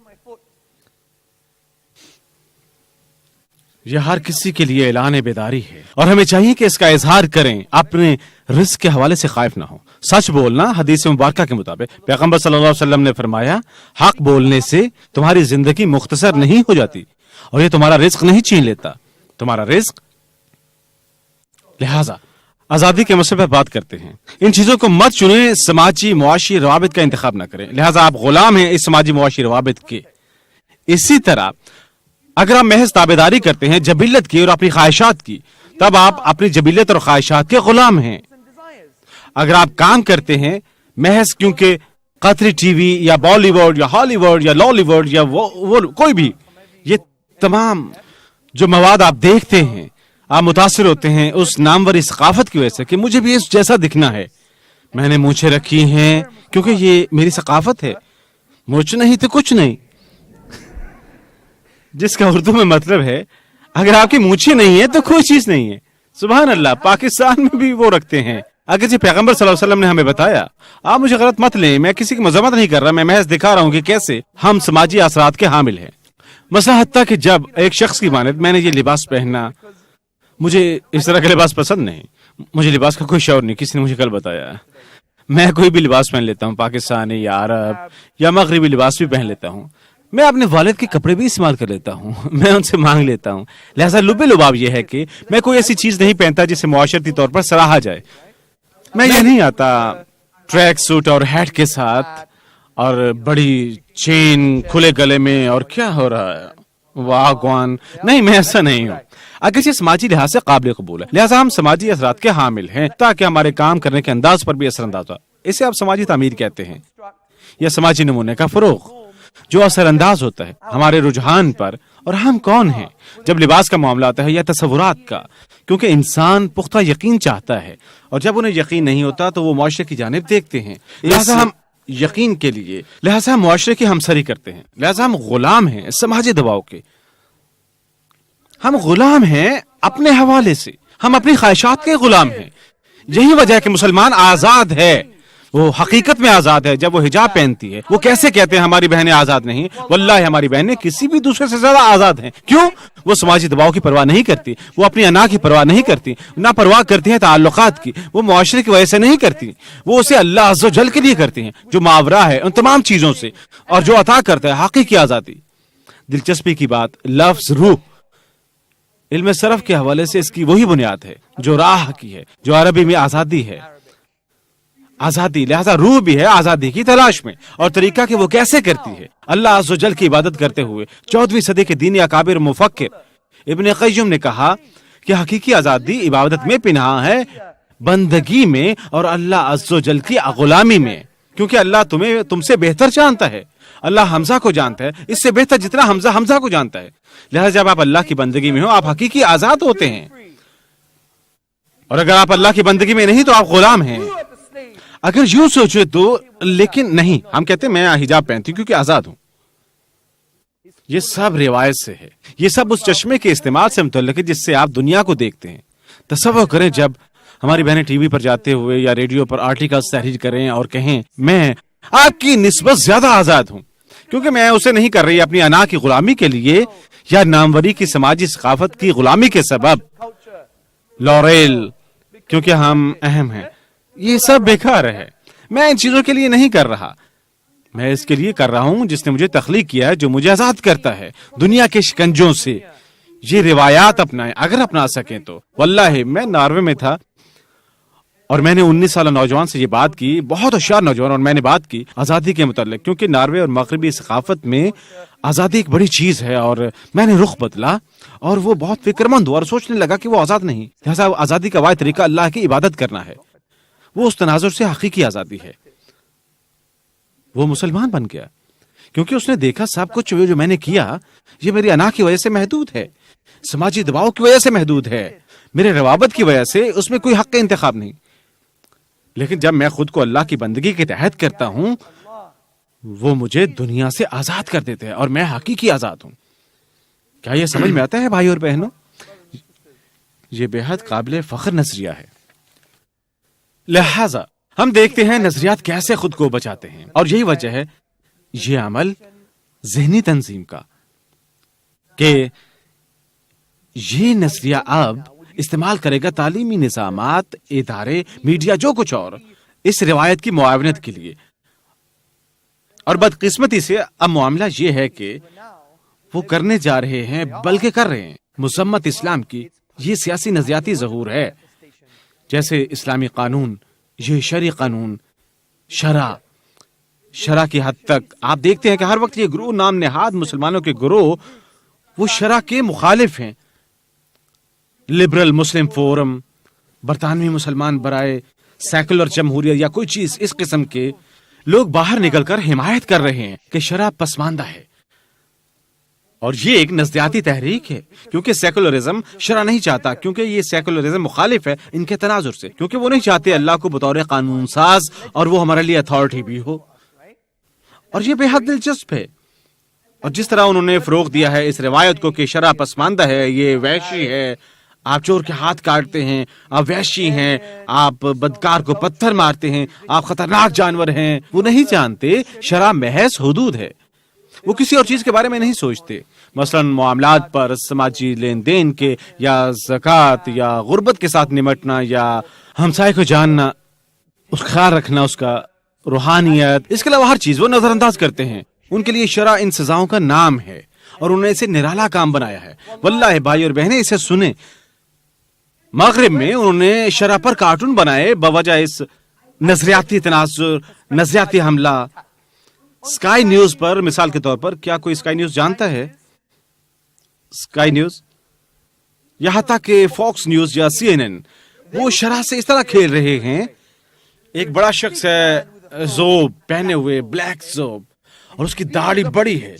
یہ ہر کسی کے لیے اعلان بیداری ہے، اور ہمیں چاہیے کہ اس کا اظہار کریں، اپنے رزق کے حوالے سے خائف نہ ہو۔ سچ بولنا حدیث مبارکہ کے مطابق پیغمبر صلی اللہ علیہ وسلم نے فرمایا حق بولنے سے تمہاری زندگی مختصر نہیں ہو جاتی، اور یہ تمہارا رزق نہیں چھین لیتا، تمہارا رزق۔ لہذا آزادی کے مسئلے پر بات کرتے ہیں، ان چیزوں کو مت چنیں، سماجی معاشی روابط کا انتخاب نہ کریں، لہذا آپ غلام ہیں اس سماجی معاشی روابط کے۔ اسی طرح اگر آپ محض تابعداری کرتے ہیں جبلت کی اور اپنی خواہشات کی، تب آپ اپنی جبلت اور خواہشات کے غلام ہیں۔ اگر آپ کام کرتے ہیں محض کیونکہ قطری ٹی وی یا بالی ووڈ یا ہالی ووڈ یا لالی ووڈ یا وہ کوئی بھی، یہ تمام جو مواد آپ دیکھتے ہیں، آپ متاثر ہوتے ہیں اس ناموری ثقافت کی وجہ سے کہ مجھے بھی اس جیسا دکھنا ہے، میں نے مونچھیں رکھی ہیں کیونکہ یہ میری ثقافت ہے، مونچھ نہیں تو کچھ نہیں، جس کا اردو میں مطلب ہے اگر آپ کی مونچھیں نہیں ہے تو کوئی چیز نہیں ہے۔ سبحان اللہ، پاکستان میں بھی وہ رکھتے ہیں، اگرچہ پیغمبر صلی اللہ علیہ وسلم نے ہمیں بتایا۔ آپ مجھے غلط مت لیں، میں کسی کی مذمت نہیں کر رہا، میں محض دکھا رہا ہوں کہ کیسے ہم سماجی اثرات کے حامل ہیں۔ مسئلہ حتیٰ کہ جب ایک شخص کی مانند میں نے یہ لباس پہنا، مجھے اس طرح کا لباس پسند نہیں، مجھے لباس کا کوئی شعور نہیں، کسی نے مجھے کل بتایا۔ میں کوئی بھی لباس پہن لیتا ہوں، پاکستانی یا عرب یا مغربی لباس بھی پہن لیتا ہوں، میں اپنے والد کے کپڑے بھی استعمال کر لیتا ہوں، میں ان سے مانگ لیتا ہوں، لہذا لب لباب یہ ہے کہ میں کوئی ایسی چیز نہیں پہنتا جسے معاشرتی طور پر سراہا جائے۔ میں یہ نہیں آتا ٹریک سوٹ اور ہیٹ کے ساتھ اور بڑی چین کھلے گلے میں اور کیا ہو رہا ہے واگوان، نہیں، میں ایسا نہیں ہوں۔ اگرچہ سماجی لحاظ سے قابل قبول ہے، لہذا ہم سماجی اثرات کے حامل ہیں تاکہ ہمارے کام کرنے کے انداز پر بھی اثر انداز ہو۔ اسے آپ سماجی تعمیر کہتے ہیں یا سماجی نمونے کا فروغ جو اثر انداز ہوتا ہے ہمارے رجحان پر اور ہم کون ہیں جب لباس کا معاملہ آتا ہے یا تصورات کا، کیونکہ انسان پختہ یقین چاہتا ہے اور جب انہیں یقین نہیں ہوتا تو وہ معاشرے کی جانب دیکھتے ہیں، لہذا ہم یقین کے لیے، لہذا ہم معاشرے کی ہمسری کرتے ہیں، لہذا ہم غلام ہیں سماجی دباؤ کے، ہم غلام ہیں اپنے حوالے سے، ہم اپنی خواہشات کے غلام ہیں۔ یہی وجہ ہے کہ مسلمان آزاد ہے، وہ حقیقت میں آزاد ہے جب وہ حجاب پہنتی ہے. وہ کیسے کہتے ہیں ہماری بہنیں آزاد نہیں؟ واللہ ہماری بہنیں کسی بھی دوسرے سے زیادہ آزاد ہیں. کیوں؟ وہ سماجی دباؤ کی پرواہ نہیں کرتی, وہ اپنی انا کی پرواہ نہیں کرتی, نہ پرواہ کرتی ہیں تعلقات کی. وہ معاشرے کی وجہ سے نہیں کرتی, وہ اسے اللہ عز و جل کے لیے کرتی ہیں جو ماورا ہے ان تمام چیزوں سے اور جو عطا کرتا ہے حقیقی آزادی. دلچسپی کی بات, لفظ روح علم صرف کے حوالے سے اس کی وہی بنیاد ہے جو راہ کی ہے, جو عربی میں آزادی ہے. آزادی, لہذا روح بھی ہے آزادی کی تلاش میں. اور طریقہ کہ وہ کیسے کرتی ہے, اللہ عز و جل کی عبادت کرتے ہوئے. 14ویں صدی کے دینی اکابر مفکر ابن قیم نے کہا کہ حقیقی آزادی عبادت میں پنہاں ہے, بندگی میں اور اللہ عز و جل کی غلامی میں. کیونکہ اللہ تم سے بہتر جانتا ہے. اللہ حمزہ کو جانتا ہے اس سے بہتر جتنا حمزہ کو جانتا ہے. لہذا جب آپ اللہ کی بندگی میں ہو آپ حقیقی آزاد ہوتے ہیں, اور اگر آپ اللہ کی بندگی میں نہیں تو آپ غلام ہیں. اگر یوں سوچے تو, لیکن نہیں, ہم کہتے ہیں میں حجاب پہنتی ہوں کیونکہ آزاد ہوں. یہ سب روایت سے ہے, یہ سب اس چشمے کے استعمال سے متعلق ہے جس سے آپ دنیا کو دیکھتے ہیں. تصور کریں جب ہماری بہنیں ٹی وی پر جاتے ہوئے یا ریڈیو پر آرٹیکلز تحریر کریں اور کہیں میں آپ کی نسبت زیادہ آزاد ہوں, کیونکہ میں اسے نہیں کر رہی اپنی انا کی غلامی کے لیے یا ناموری کی سماجی ثقافت کی غلامی کے سبب, لوریل کیونکہ ہم اہم ہیں. یہ سب بیکار ہے. میں ان چیزوں کے لیے نہیں کر رہا, میں اس کے لیے کر رہا ہوں جس نے مجھے تخلیق کیا ہے, جو مجھے آزاد کرتا ہے دنیا کے شکنجوں سے. یہ روایات اپنائیں اگر اپنا سکیں تو. واللہ میں ناروے میں تھا اور میں نے 19 سالہ نوجوان سے یہ بات کی, بہت ہوشیار نوجوان, اور میں نے بات کی آزادی کے متعلق, کیونکہ ناروے اور مغربی ثقافت میں آزادی ایک بڑی چیز ہے. اور میں نے رخ بدلا اور وہ بہت فکر مند ہوا اور سوچنے لگا کہ وہ آزاد نہیں. لہٰذا آزادی کا واحد طریقہ اللہ کی عبادت کرنا ہے. وہ اس تناظر سے حقیقی آزادی ہے. وہ مسلمان بن گیا کیونکہ اس نے دیکھا سب کچھ جو میں نے کیا یہ میری انا کی وجہ سے محدود ہے, سماجی دباؤ کی وجہ سے محدود ہے, میرے روابط کی وجہ سے اس میں کوئی حق انتخاب نہیں. لیکن جب میں خود کو اللہ کی بندگی کے تحت کرتا ہوں وہ مجھے دنیا سے آزاد کر دیتے ہیں اور میں حقیقی آزاد ہوں. کیا یہ سمجھ میں آتا ہے بھائی اور بہنوں؟ یہ بے حد قابل فخر نظریہ ہے. لہذا ہم دیکھتے ہیں نظریات کیسے خود کو بچاتے ہیں, اور یہی وجہ ہے یہ عمل ذہنی تنظیم کا کہ یہ نظریہ اب استعمال کرے گا تعلیمی نظامات, ادارے, میڈیا, جو کچھ اور اس روایت کی معاونت کے لیے. اور بدقسمتی سے اب معاملہ یہ ہے کہ وہ کرنے جا رہے ہیں بلکہ کر رہے ہیں مذمت اسلام کی. یہ سیاسی نظریاتی ظہور ہے, جیسے اسلامی قانون, یہ شرعی قانون, شرع کی حد تک آپ دیکھتے ہیں کہ ہر وقت یہ گروہ نام نہاد مسلمانوں کے گروہ وہ شرع کے مخالف ہیں. لبرل مسلم فورم, برطانوی مسلمان برائے سیکولر جمہوریت یا کوئی چیز اس قسم کے لوگ باہر نکل کر حمایت کر رہے ہیں کہ شرع پسماندہ ہے. اور یہ ایک نظریاتی تحریک ہے کیونکہ سیکولرزم شرع نہیں چاہتا, کیونکہ یہ سیکولرزم مخالف ہے ان کے تناظر سے, کیونکہ وہ نہیں چاہتے اللہ کو بطور قانون ساز اور وہ ہمارے لیے اتھارٹی بھی ہو. اور یہ بے حد دلچسپ ہے. اور جس طرح انہوں نے فروغ دیا ہے اس روایت کو کہ شرع پسماندہ ہے, یہ وحشی ہے, آپ چور کے ہاتھ کاٹتے ہیں, آپ وحشی ہیں, آپ بدکار کو پتھر مارتے ہیں, آپ خطرناک جانور ہیں. وہ نہیں جانتے شرع محض حدود ہے. وہ کسی اور چیز کے بارے میں نہیں سوچتے, مثلا معاملات پر, سماجی لین دین کے, یا زکوٰۃ, یا غربت کے ساتھ نمٹنا, یا ہمسائے کو جاننا, اس خیال رکھنا, اس کا روحانیت, اس کے علاوہ ہر چیز وہ نظر انداز کرتے ہیں. ان کے لیے شرع ان سزاؤں کا نام ہے اور انہوں نے اسے نرالا کام بنایا ہے. واللہ بھائی اور بہنیں اسے سنیں, مغرب میں انہوں نے شرع پر کارٹون بنائے بوجہ اس نظریاتی تناظر, نظریاتی حملہ. اسکائی نیوز پر مثال کے طور پر, کیا کوئی اسکائی نیوز جانتا ہے؟ اسکائی نیوز, یہاں تک کہ فاکس نیوز یا CNN, وہ شرع سے اس طرح کھیل رہے ہیں. ایک بڑا شخص ہے زوب پہنے ہوئے, بلیک زوب, اور اس کی داڑھی بڑی ہے.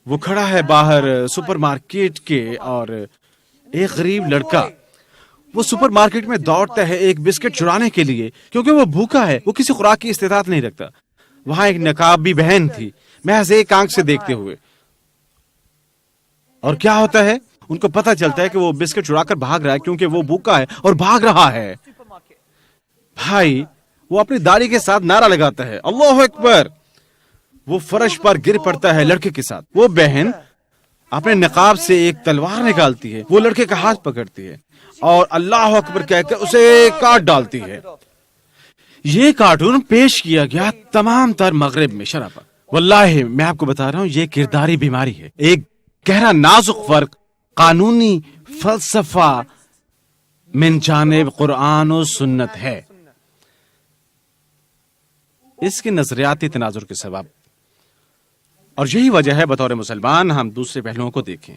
وہ کھڑا ہے باہر سپر مارکیٹ کے, اور ایک غریب لڑکا وہ سپر مارکیٹ میں دوڑتا ہے ایک بسکٹ چرانے کے لیے کیونکہ وہ بھوکا ہے, وہ کسی خوراک کی استطاعت نہیں رکھتا. وہاں ایک نقابی بہن تھی محض ایک آنکھ سے دیکھتے ہوئے, اور کیا ہوتا ہے, ان کو پتہ چلتا ہے کہ وہ بسکٹ چرا کر بھاگ رہا ہے کیونکہ وہ بھوکا ہے اور بھاگ رہا ہے. بھائی وہ اپنی داڑھی کے ساتھ نعرہ لگاتا ہے اللہ اکبر، وہ فرش پر گر پڑتا ہے لڑکے کے ساتھ، وہ بہن اپنے نقاب سے ایک تلوار نکالتی ہے، وہ لڑکے کا ہاتھ پکڑتی ہے اور اللہ اکبر کہہ کر اسے کاٹ ڈالتی ہے۔ یہ کارٹون پیش کیا گیا تمام تر مغرب میں شرح پر۔ واللہ میں آپ کو بتا رہا ہوں یہ کرداری بیماری ہے، ایک گہرا نازک فرق قانونی فلسفہ من جانب قرآن و سنت ہے، اس کے نظریاتی تناظر کے سبب، اور یہی وجہ ہے بطور مسلمان ہم دوسرے پہلوؤں کو دیکھیں۔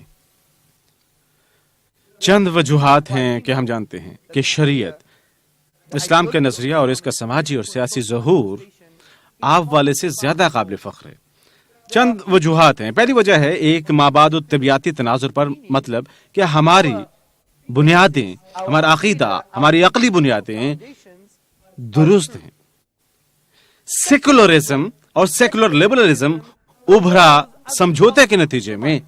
چند وجوہات ہیں کہ ہم جانتے ہیں کہ شریعت اسلام کے نظریہ اور اس کا سماجی اور سیاسی ظہور آپ والے سے زیادہ قابل فخر ہے۔ چند وجوہات ہیں۔ پہلی وجہ ہے ایک مابعد الطبیعتی تناظر پر، مطلب کہ ہماری بنیادیں، ہمارا عقیدہ، ہماری عقلی بنیادیں درست ہیں۔ سیکولرزم اور سیکولر لبرلزم ابھرا سمجھوتے کے نتیجے میں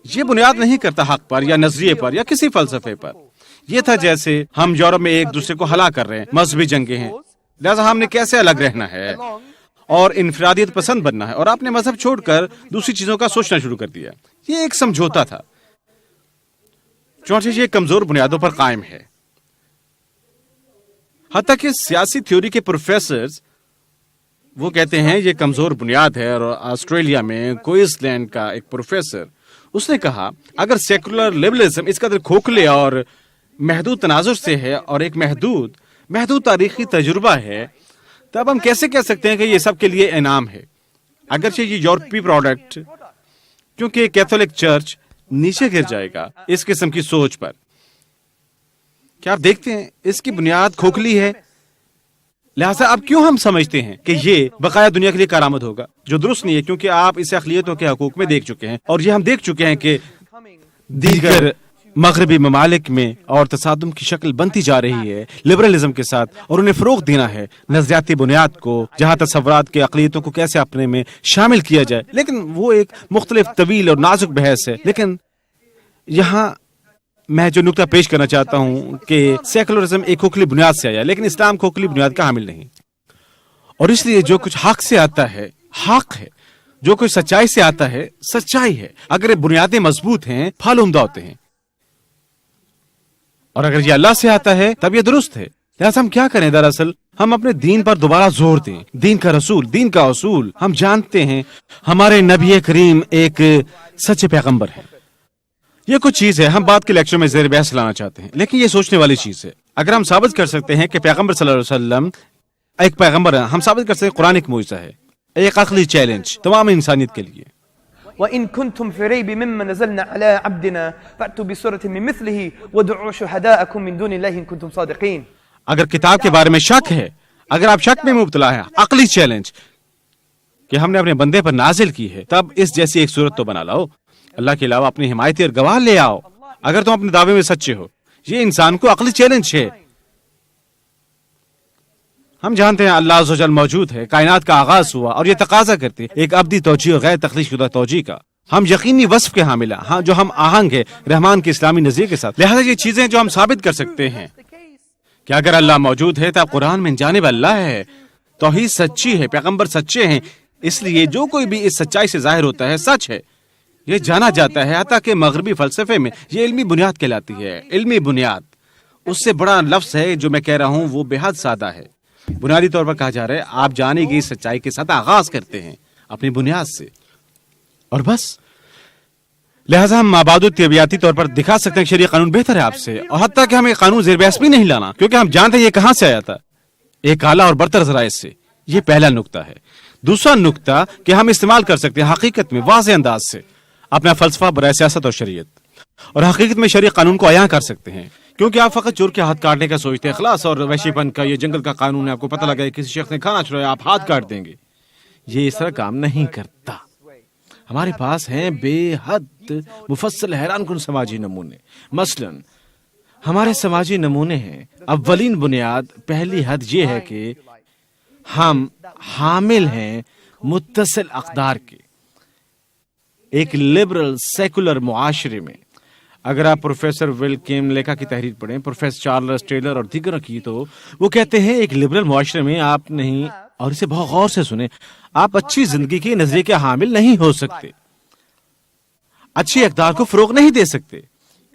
یہ بنیاد نہیں کرتا حق پر یا نظریے پر یا کسی فلسفے پر۔ یہ تھا جیسے ہم یورپ میں ایک دوسرے کو ہلا کر رہے ہیں، مذہبی جنگیں ہیں، لہذا ہم نے کیسے الگ رہنا ہے اور انفرادیت پسند بننا ہے، اور آپ نے مذہب چھوڑ کر دوسری چیزوں کا سوچنا شروع کر دیا۔ یہ ایک سمجھوتا تھا، چونکہ یہ کمزور بنیادوں پر قائم ہے۔ حتیٰ کہ سیاسی تھیوری کے پروفیسرز وہ کہتے ہیں یہ کمزور بنیاد ہے، اور آسٹریلیا میں کوئنس لینڈ کا ایک پروفیسر اس نے کہا اگر سیکولر لبرلزم اس قدر کھوکھلے اور محدود تناظر سے ہے اور ایک محدود تاریخی تجربہ ہے، تب ہم کیسے کہہ سکتے ہیں کہ یہ سب کے لیے انعام ہے؟ اگرچہ یہ یورپی پروڈکٹ، کیونکہ کیتھولک چرچ نیچے گر جائے گا اس قسم کی سوچ پر۔ کیا آپ دیکھتے ہیں اس کی بنیاد کھوکھلی ہے، لہٰذا اب کیوں ہم سمجھتے ہیں کہ یہ بقایا دنیا کے لیے کارآمد ہوگا، جو درست نہیں ہے، کیونکہ آپ اسے اقلیتوں کے حقوق میں دیکھ چکے ہیں، اور یہ ہم دیکھ چکے ہیں کہ دیگر مغربی ممالک میں اور تصادم کی شکل بنتی جا رہی ہے لبرلزم کے ساتھ، اور انہیں فروغ دینا ہے نظریاتی بنیاد کو، جہاں تصورات کے اقلیتوں کو کیسے اپنے میں شامل کیا جائے۔ لیکن وہ ایک مختلف طویل اور نازک بحث ہے۔ لیکن یہاں میں جو نقطہ پیش کرنا چاہتا ہوں کہ سیکولرزم ایک کھوکھلی بنیاد سے آیا، لیکن اسلام کھوکھلی بنیاد کا حامل نہیں، اور اس لیے جو کچھ حق سے آتا ہے حق ہے، جو کچھ سچائی سے آتا ہے سچائی ہے۔ اگر یہ بنیادیں مضبوط ہیں پھل عمدہ ہوتے ہیں، اور اگر یہ اللہ سے آتا ہے تب یہ درست ہے۔ لہٰذا ہم کیا کریں؟ دراصل ہم اپنے دین پر دوبارہ زور دیں، دین کا رسول، دین کا اصول۔ ہم جانتے ہیں ہمارے نبی کریم ایک سچے پیغمبر ہے۔ یہ کچھ چیز ہے ہم بعد کے لیکچر میں زیر بحث لانا چاہتے ہیں، لیکن یہ سوچنے والی چیز ہے۔ اگر ہم ثابت کر سکتے ہیں کہ پیغمبر صلی اللہ علیہ وسلم ایک پیغمبر ہے، ہم ثابت کر سکتے ہیں قرآن ایک معجزہ ہے، ایک عقلی چیلنج تمام انسانیت کے لیے۔ وَإِن كُنتُمْ فِي رَيْبٍ مِّمَّا نَزَلْنَا عَلَىٰ عَبْدِنَا فَأْتُوا بِسُورَةٍ مِّن مِّثْلِهِ وَادْعُوا شُهَدَاءَكُم مِّن دُونِ اللَّهِ إِن كُنتُمْ صَادِقِينَ۔ اگر کتاب کے بارے میں شک ہے، اگر آپ شک میں مبتلا ہیں، عقلی چیلنج کہ ہم نے اپنے بندے پر نازل کی ہے، تب اس جیسی ایک صورت تو بنا لاؤ، اللہ کے علاوہ اپنی حمایتی اور گواہ لے آؤ اگر تم اپنے دعوے میں سچے ہو۔ یہ انسان کو عقلی چیلنج ہے۔ ہم جانتے ہیں اللہ عز و جل موجود ہے، کائنات کا آغاز ہوا، اور یہ تقاضا کرتے ایک ابدی توجیہ اور غیر تخلیق شدہ توجیہ کا۔ ہم یقینی وصف کے حامل ہیں، ہاں، جو ہم آہنگ ہے رحمان کے اسلامی نظریے کے ساتھ۔ لہذا یہ چیزیں جو ہم ثابت کر سکتے ہیں کہ اگر اللہ موجود ہے تب قرآن میں جانب اللہ ہے، توحید سچی ہے، پیغمبر سچے ہیں، اس لیے جو کوئی بھی اس سچائی سے ظاہر ہوتا ہے سچ ہے، یہ جانا جاتا ہے۔ حتیٰ کہ مغربی فلسفے میں یہ علمی بنیاد کہلاتی ہے۔ علمی بنیاد، اس سے بڑا لفظ ہے جو میں کہہ رہا ہوں، وہ بے حد سادہ ہے۔ بنیادی طور پر کہا جا رہا ہے آپ جانے گی سچائی کے ساتھ آغاز کرتے ہیں اپنی بنیاد سے، اور بس۔ لہٰذا ہم مابعد طبیعتی طور پر دکھا سکتے ہیں کہ شریعہ قانون بہتر ہے آپ سے، اور حتیٰ کہ ہمیں قانون زیر بحث بھی نہیں لانا، کیونکہ ہم جانتے ہیں یہ کہاں سے آیا تھا، ایک اعلیٰ اور برتر ذرائع سے۔ یہ پہلا نقطہ ہے۔ دوسرا نقطہ کہ ہم استعمال کر سکتے ہیں حقیقت میں واضح انداز سے اپنا فلسفہ برائے سیاست اور شریعت، اور حقیقت میں شریع قانون کو عیاں کر سکتے ہیں، کیونکہ آپ فقط چور کے ہاتھ کاٹنے کا سوچتے ہیں، اخلاص اور وحشی پن کا، یہ جنگل کا قانون ہے، آپ کو پتہ لگا ہے کسی شخص نے کھانا چھڑایا آپ ہاتھ کاٹ دیں گے۔ یہ اس طرح کام نہیں کرتا۔ ہمارے پاس ہیں بے حد مفصل حیران کن سماجی نمونے۔ مثلا ہمارے سماجی نمونے ہیں، اولین بنیاد، پہلی حد یہ ہے کہ ہم حامل ہیں متصل اقدار کے۔ ایک لبرل سیکولر معاشرے میں اگر آپ پروفیسر ول کیملیکا کی تحریر پڑھیں، پروفیسر چارلس ٹیلر اور دیگر کی، تو وہ کہتے ہیں ایک لبرل معاشرے میں آپ نہیں، اور اسے بہت غور سے سنیں، آپ اچھی زندگی کے نظریے کے حامل نہیں ہو سکتے، اچھی اقدار کو فروغ نہیں دے سکتے،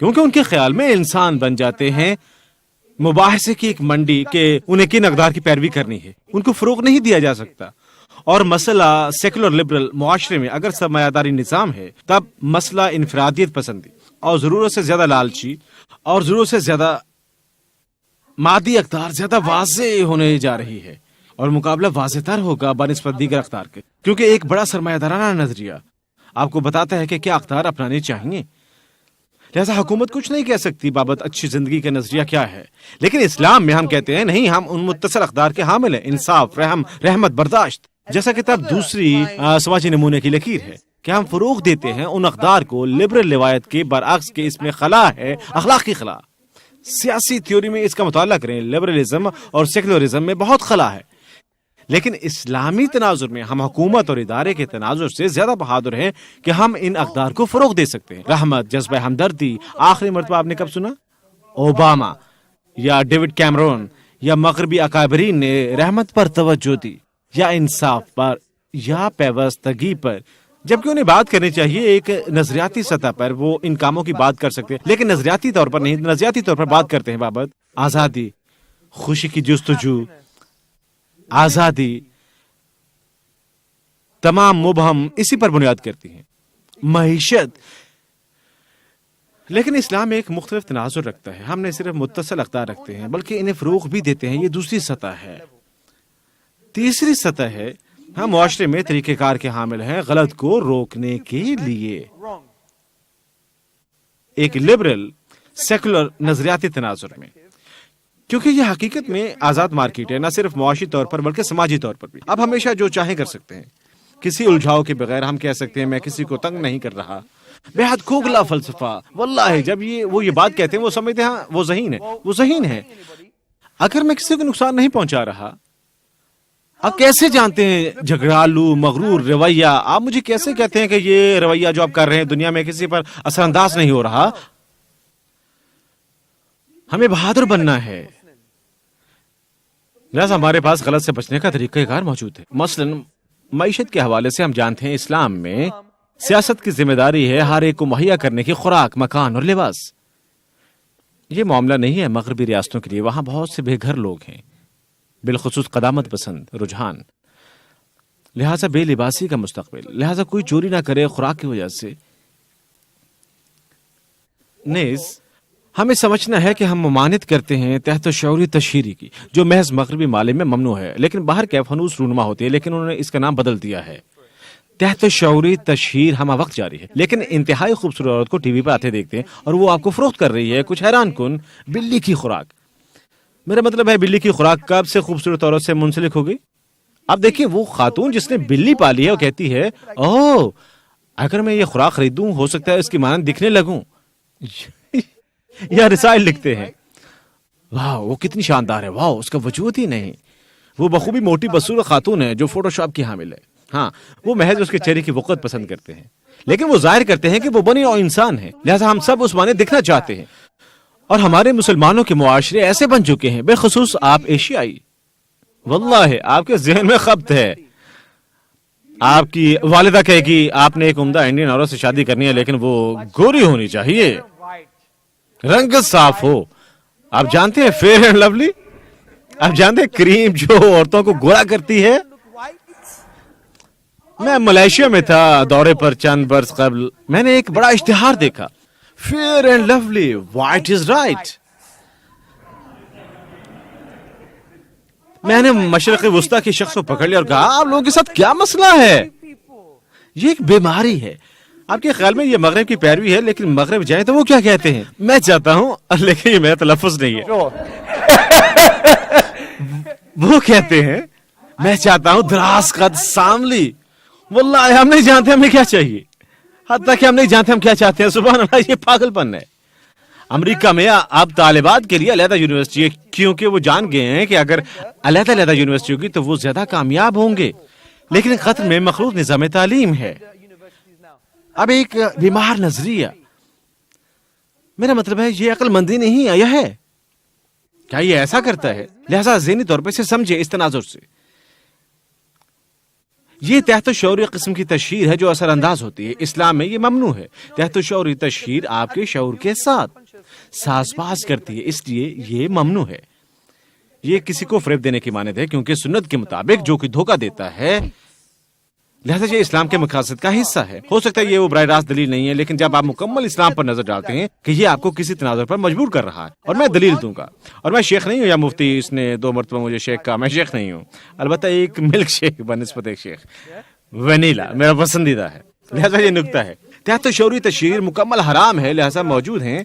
کیونکہ ان کے خیال میں انسان بن جاتے ہیں مباحثے کی ایک منڈی کہ انہیں کن اقدار کی پیروی کرنی ہے، ان کو فروغ نہیں دیا جا سکتا۔ اور مسئلہ سیکولر لبرل معاشرے میں اگر سرمایہ داری نظام ہے، تب مسئلہ انفرادیت پسندی اور ضرورت سے زیادہ لالچی اور ضرورت سے زیادہ مادی اقدار زیادہ واضح ہونے جا رہی ہے، اور مقابلہ واضح تر ہوگا بنسبت دیگر اقدار کے، کیونکہ ایک بڑا سرمایہ دارانہ نظریہ آپ کو بتاتا ہے کہ کیا اقدار اپنانے چاہیے۔ لہذا حکومت کچھ نہیں کہہ سکتی بابت اچھی زندگی کا نظریہ کیا ہے، لیکن اسلام میں ہم کہتے ہیں نہیں، ہم ان متصل اقدار کے حامل ہیں، انصاف، رحم، رحمت، برداشت، جیسا کہ تب دوسری سماجی نمونے کی لکیر ہے کہ ہم فروغ دیتے ہیں ان اقدار کو لبرل روایت کے برعکس کہ اس میں خلا ہے، اخلاقی خلا۔ سیاسی تھیوری میں اس کا مطالعہ کریں، لبرلزم اور سیکولرزم میں بہت خلا ہے، لیکن اسلامی تناظر میں ہم حکومت اور ادارے کے تناظر سے زیادہ بہادر ہیں کہ ہم ان اقدار کو فروغ دے سکتے ہیں۔ رحمت، جذبہ ہمدردی، آخری مرتبہ آپ نے کب سنا؟ اوباما یا ڈیوڈ کیمرون یا مغربی اکابرین نے رحمت پر توجہ دی، یا انصاف پر، یا پیوستگی پر، جبکہ انہیں بات کرنی چاہیے ایک نظریاتی سطح پر۔ وہ ان کاموں کی بات کر سکتے ہیں، لیکن نظریاتی طور پر نہیں، نظریاتی طور پر بات کرتے ہیں بابت آزادی، خوشی کی جستجو، آزادی، تمام مبہم اسی پر بنیاد کرتی ہیں، معیشت۔ لیکن اسلام ایک مختلف تناظر رکھتا ہے، ہم نے صرف متصل اقدار رکھتے ہیں بلکہ انہیں فروغ بھی دیتے ہیں، یہ دوسری سطح ہے۔ تیسری سطح ہے ہم معاشرے میں طریقہ کار کے حامل ہیں غلط کو روکنے کے لیے، ایک لبرل سیکولر نظریاتی تناظر میں، کیونکہ یہ حقیقت میں آزاد مارکیٹ ہے، نہ صرف معاشی طور پر بلکہ سماجی طور پر بھی۔ اب ہمیشہ جو چاہیں کر سکتے ہیں، کسی الجھاؤ کے بغیر ہم کہہ سکتے ہیں میں کسی کو تنگ نہیں کر رہا۔ بے حد کھوکھلا فلسفہ، واللہ جب وہ یہ بات کہتے ہیں وہ سمجھتے ہیں وہ ذہین ہے۔ اگر میں کسی کو نقصان نہیں پہنچا رہا، آپ کیسے جانتے ہیں جھگڑالو مغرور رویہ؟ آپ مجھے کیسے کہتے ہیں کہ یہ رویہ جو آپ کر رہے ہیں دنیا میں کسی پر اثر انداز نہیں ہو رہا؟ ہمیں بہادر بننا ہے، لہذا ہمارے پاس غلط سے بچنے کا طریقہ کار موجود ہے۔ مثلا معیشت کے حوالے سے ہم جانتے ہیں اسلام میں سیاست کی ذمہ داری ہے ہر ایک کو مہیا کرنے کی خوراک، مکان اور لباس۔ یہ معاملہ نہیں ہے مغربی ریاستوں کے لیے، وہاں بہت سے بے گھر لوگ ہیں، بالخصوص قدامت پسند رجحان، لہذا بے لباسی کا مستقبل، لہذا کوئی چوری نہ کرے خوراک کی وجہ سے۔ نیز ہمیں سمجھنا ہے کہ ہم ممانعت کرتے ہیں تحت شعوری تشہیری کی، جو محض مغربی مالے میں ممنوع ہے، لیکن باہر کیف ہنوز رونما ہوتی ہے، لیکن انہوں نے اس کا نام بدل دیا ہے۔ تحت شعوری تشہیر ہمہ وقت جاری ہے، لیکن انتہائی خوبصورت عورت کو ٹی وی پر آتے دیکھتے ہیں اور وہ آپ کو فروخت کر رہی ہے کچھ حیران کن بلی کی خوراک۔ میرا مطلب ہے بلی کی خوراک کب سے خوبصورت عورت سے منسلک ہو گئی؟ اب دیکھیں وہ خاتون جس نے بلی پالی ہے وہ کہتی ہے اوہ اگر میں یہ خوراک خریدوں ہو سکتا ہے اس کی مانند دکھنے لگوں۔ یا رسائل لکھتے ہیں واہ وہ کتنی شاندار ہے، واہ اس کا وجود ہی نہیں، وہ بخوبی موٹی بصور خاتون ہے جو فوٹو شاپ کی حامل ہے۔ ہاں وہ محض اس کے چہرے کی وقت پسند کرتے ہیں، لیکن وہ ظاہر کرتے ہیں کہ وہ بنی اور انسان ہے، لہذا ہم سب اس معنی دکھنا چاہتے ہیں، اور ہمارے مسلمانوں کے معاشرے ایسے بن چکے ہیں، بالخصوص آپ ایشیائی۔ واللہ آپ کے ذہن میں خبط ہے، آپ کی والدہ کہے گی آپ نے ایک عمدہ انڈین عورت سے شادی کرنی ہے لیکن وہ گوری ہونی چاہیے، رنگ صاف ہو۔ آپ جانتے ہیں فیئر اینڈ لولی، آپ جانتے ہیں کریم جو عورتوں کو گورا کرتی ہے۔ میں ملائیشیا میں تھا دورے پر چند برس قبل، میں نے ایک بڑا اشتہار دیکھا، Fair and Lovely white is right. میں نے مشرق وسطی کے شخص کو پکڑ لیا اور کہا آپ لوگوں کے ساتھ کیا مسئلہ ہے؟ یہ ایک بیماری ہے۔ آپ کے خیال میں یہ مغرب کی پیروی ہے، لیکن مغرب جائیں تو وہ کیا کہتے ہیں؟ میں چاہتا ہوں، لیکن یہ میرا تلفظ نہیں ہے، وہ کہتے ہیں میں چاہتا ہوں دراز قد ساملی۔ واللہ ہم نہیں جانتے ہمیں کیا چاہیے، حتیٰ کہ ہم نہیں جانتے ہم کیا چاہتے ہیں۔ سبحان اللہ، یہ پاگل پن ہے۔ امریکہ میں اب طالبات کے لیے علیحدہ یونیورسٹی ہے، کیونکہ وہ جان گئے ہیں کہ اگر علیحدہ یونیورسٹی ہوگی تو وہ زیادہ کامیاب ہوں گے، لیکن قطر میں مخلوط نظام تعلیم ہے۔ اب ایک بیمار نظریہ میرا مطلب ہے یہ عقل مندی نہیں آیا ہے. کیا یہ ایسا کرتا ہے؟ لہذا ذہنی طور پہ اسے سمجھے اس تناظر سے. یہ تحت شعوری قسم کی تشہیر ہے جو اثر انداز ہوتی ہے. اسلام میں یہ ممنوع ہے. تحت شعوری تشہیر آپ کے شعور کے ساتھ ساز باز کرتی ہے، اس لیے یہ ممنوع ہے. یہ کسی کو فریب دینے کی مانند ہے، کیونکہ سنت کے مطابق جو کوئی دھوکہ دیتا ہے، لہذا یہ اسلام کے مقاصد کا حصہ ہے. ہو سکتا ہے یہ وہ براہ راست دلیل نہیں ہے، لیکن جب آپ مکمل اسلام پر نظر ڈالتے ہیں کہ یہ آپ کو کسی تناظر پر مجبور کر رہا ہے، اور میں دلیل دوں گا، اور میں شیخ نہیں ہوں یا مفتی، اس نے 2 مرتبہ مجھے شیخ کہا، میں شیخ نہیں ہوں، البتہ ایک ملک شیخ بنسبت ایک شیخ وینیلا میرا پسندیدہ ہے. لہذا یہ نکتہ ہے. تحت شعوری تشہیر مکمل حرام ہے، لہذا موجود ہیں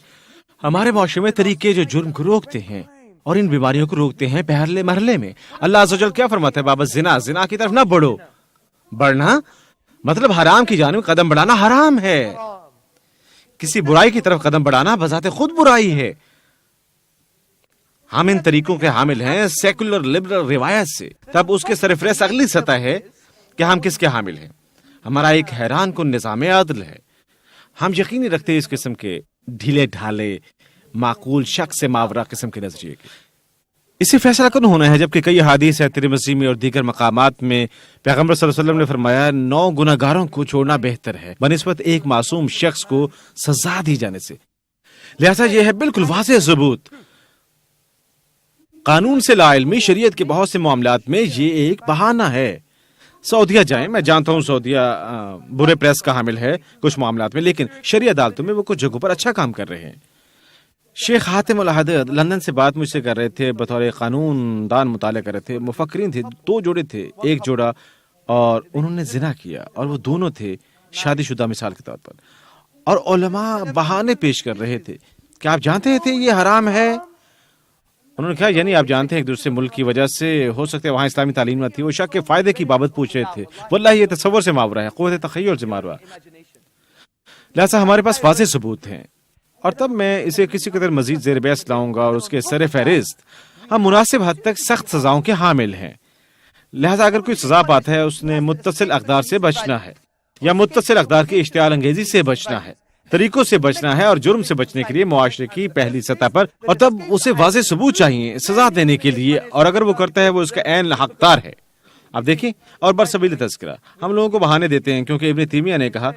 ہمارے معاشرے میں طریقے جو جرم کو روکتے ہیں اور ان بیماریوں کو روکتے ہیں پہلے مرحلے میں. اللہ عز و جل کیا فرماتا ہے؟ بابا زنا کی طرف نہ بڑھو. بڑھنا مطلب حرام کی جانب قدم بڑھانا حرام ہے. کسی برائی کی طرف قدم بڑھانا بذات خود برائی ہے. ہم ان طریقوں کے حامل ہیں سیکولر لبرل روایت سے. تب اس کے سرفرست اگلی سطح ہے کہ ہم کس کے حامل ہیں. ہمارا ایک حیران کن نظام عدل ہے. ہم یقینی رکھتے ہیں اس قسم کے ڈھیلے ڈھالے معقول شک سے ماورا قسم کے نظریے کے. اسے فیصلہ کن ہونا ہے، جبکہ کئی احادیث ہے ترمذی میں اور دیگر مقامات میں پیغمبر صلی اللہ علیہ وسلم نے فرمایا 9 گناہگاروں کو چھوڑنا بہتر ہے بنسبت ایک معصوم شخص کو سزا دی جانے سے. لہذا یہ ہے بالکل واضح ثبوت. قانون سے لا علمی شریعت کے بہت سے معاملات میں یہ ایک بہانہ ہے. سعودیہ جائیں، میں جانتا ہوں سعودیہ برے پریس کا حامل ہے کچھ معاملات میں، لیکن شرعی عدالتوں میں وہ کچھ جگہوں پر اچھا کام کر رہے ہیں. شیخ حاتم الحد لندن سے بات مجھ سے کر رہے تھے، بطور قانون دان مطالعہ کر رہے تھے. مفکرین تھے، 2 جوڑے تھے، ایک جوڑا، اور انہوں نے زنا کیا، اور وہ دونوں تھے شادی شدہ مثال کے طور پر، اور علماء بہانے پیش کر رہے تھے کہ آپ جانتے تھے یہ حرام ہے. انہوں نے کہا یعنی آپ جانتے ہیں ایک دوسرے ملک کی وجہ سے ہو سکتا ہے وہاں اسلامی تعلیم نہ تھی. وہ شک کے فائدے کی بابت پوچھ رہے تھے. واللہ یہ تصور سے ماورا ہے، قوت تخیل سے ماورا. لہذا ہمارے پاس واضح ثبوت ہیں، اور تب میں اسے کسی قدر مزید زیر بحث لاؤں گا. اور اس کے سر فہرست ہم مناسب حد تک سخت سزاؤں کے حامل ہیں. لہذا اگر کوئی سزا پاتا ہے اس نے متصل اقدار سے بچنا ہے، یا متصل اقدار کی اشتعال انگیزی سے بچنا ہے، طریقوں سے بچنا ہے، اور جرم سے بچنے کے لیے معاشرے کی پہلی سطح پر. اور تب اسے واضح ثبوت چاہیے سزا دینے کے لیے، اور اگر وہ کرتا ہے وہ اس کا عین حقدار ہے. آپ دیکھیں، اور برسبیل تذکرہ ہم لوگوں کو بہانے دیتے ہیں، کیونکہ ابن تیمیہ نے کہا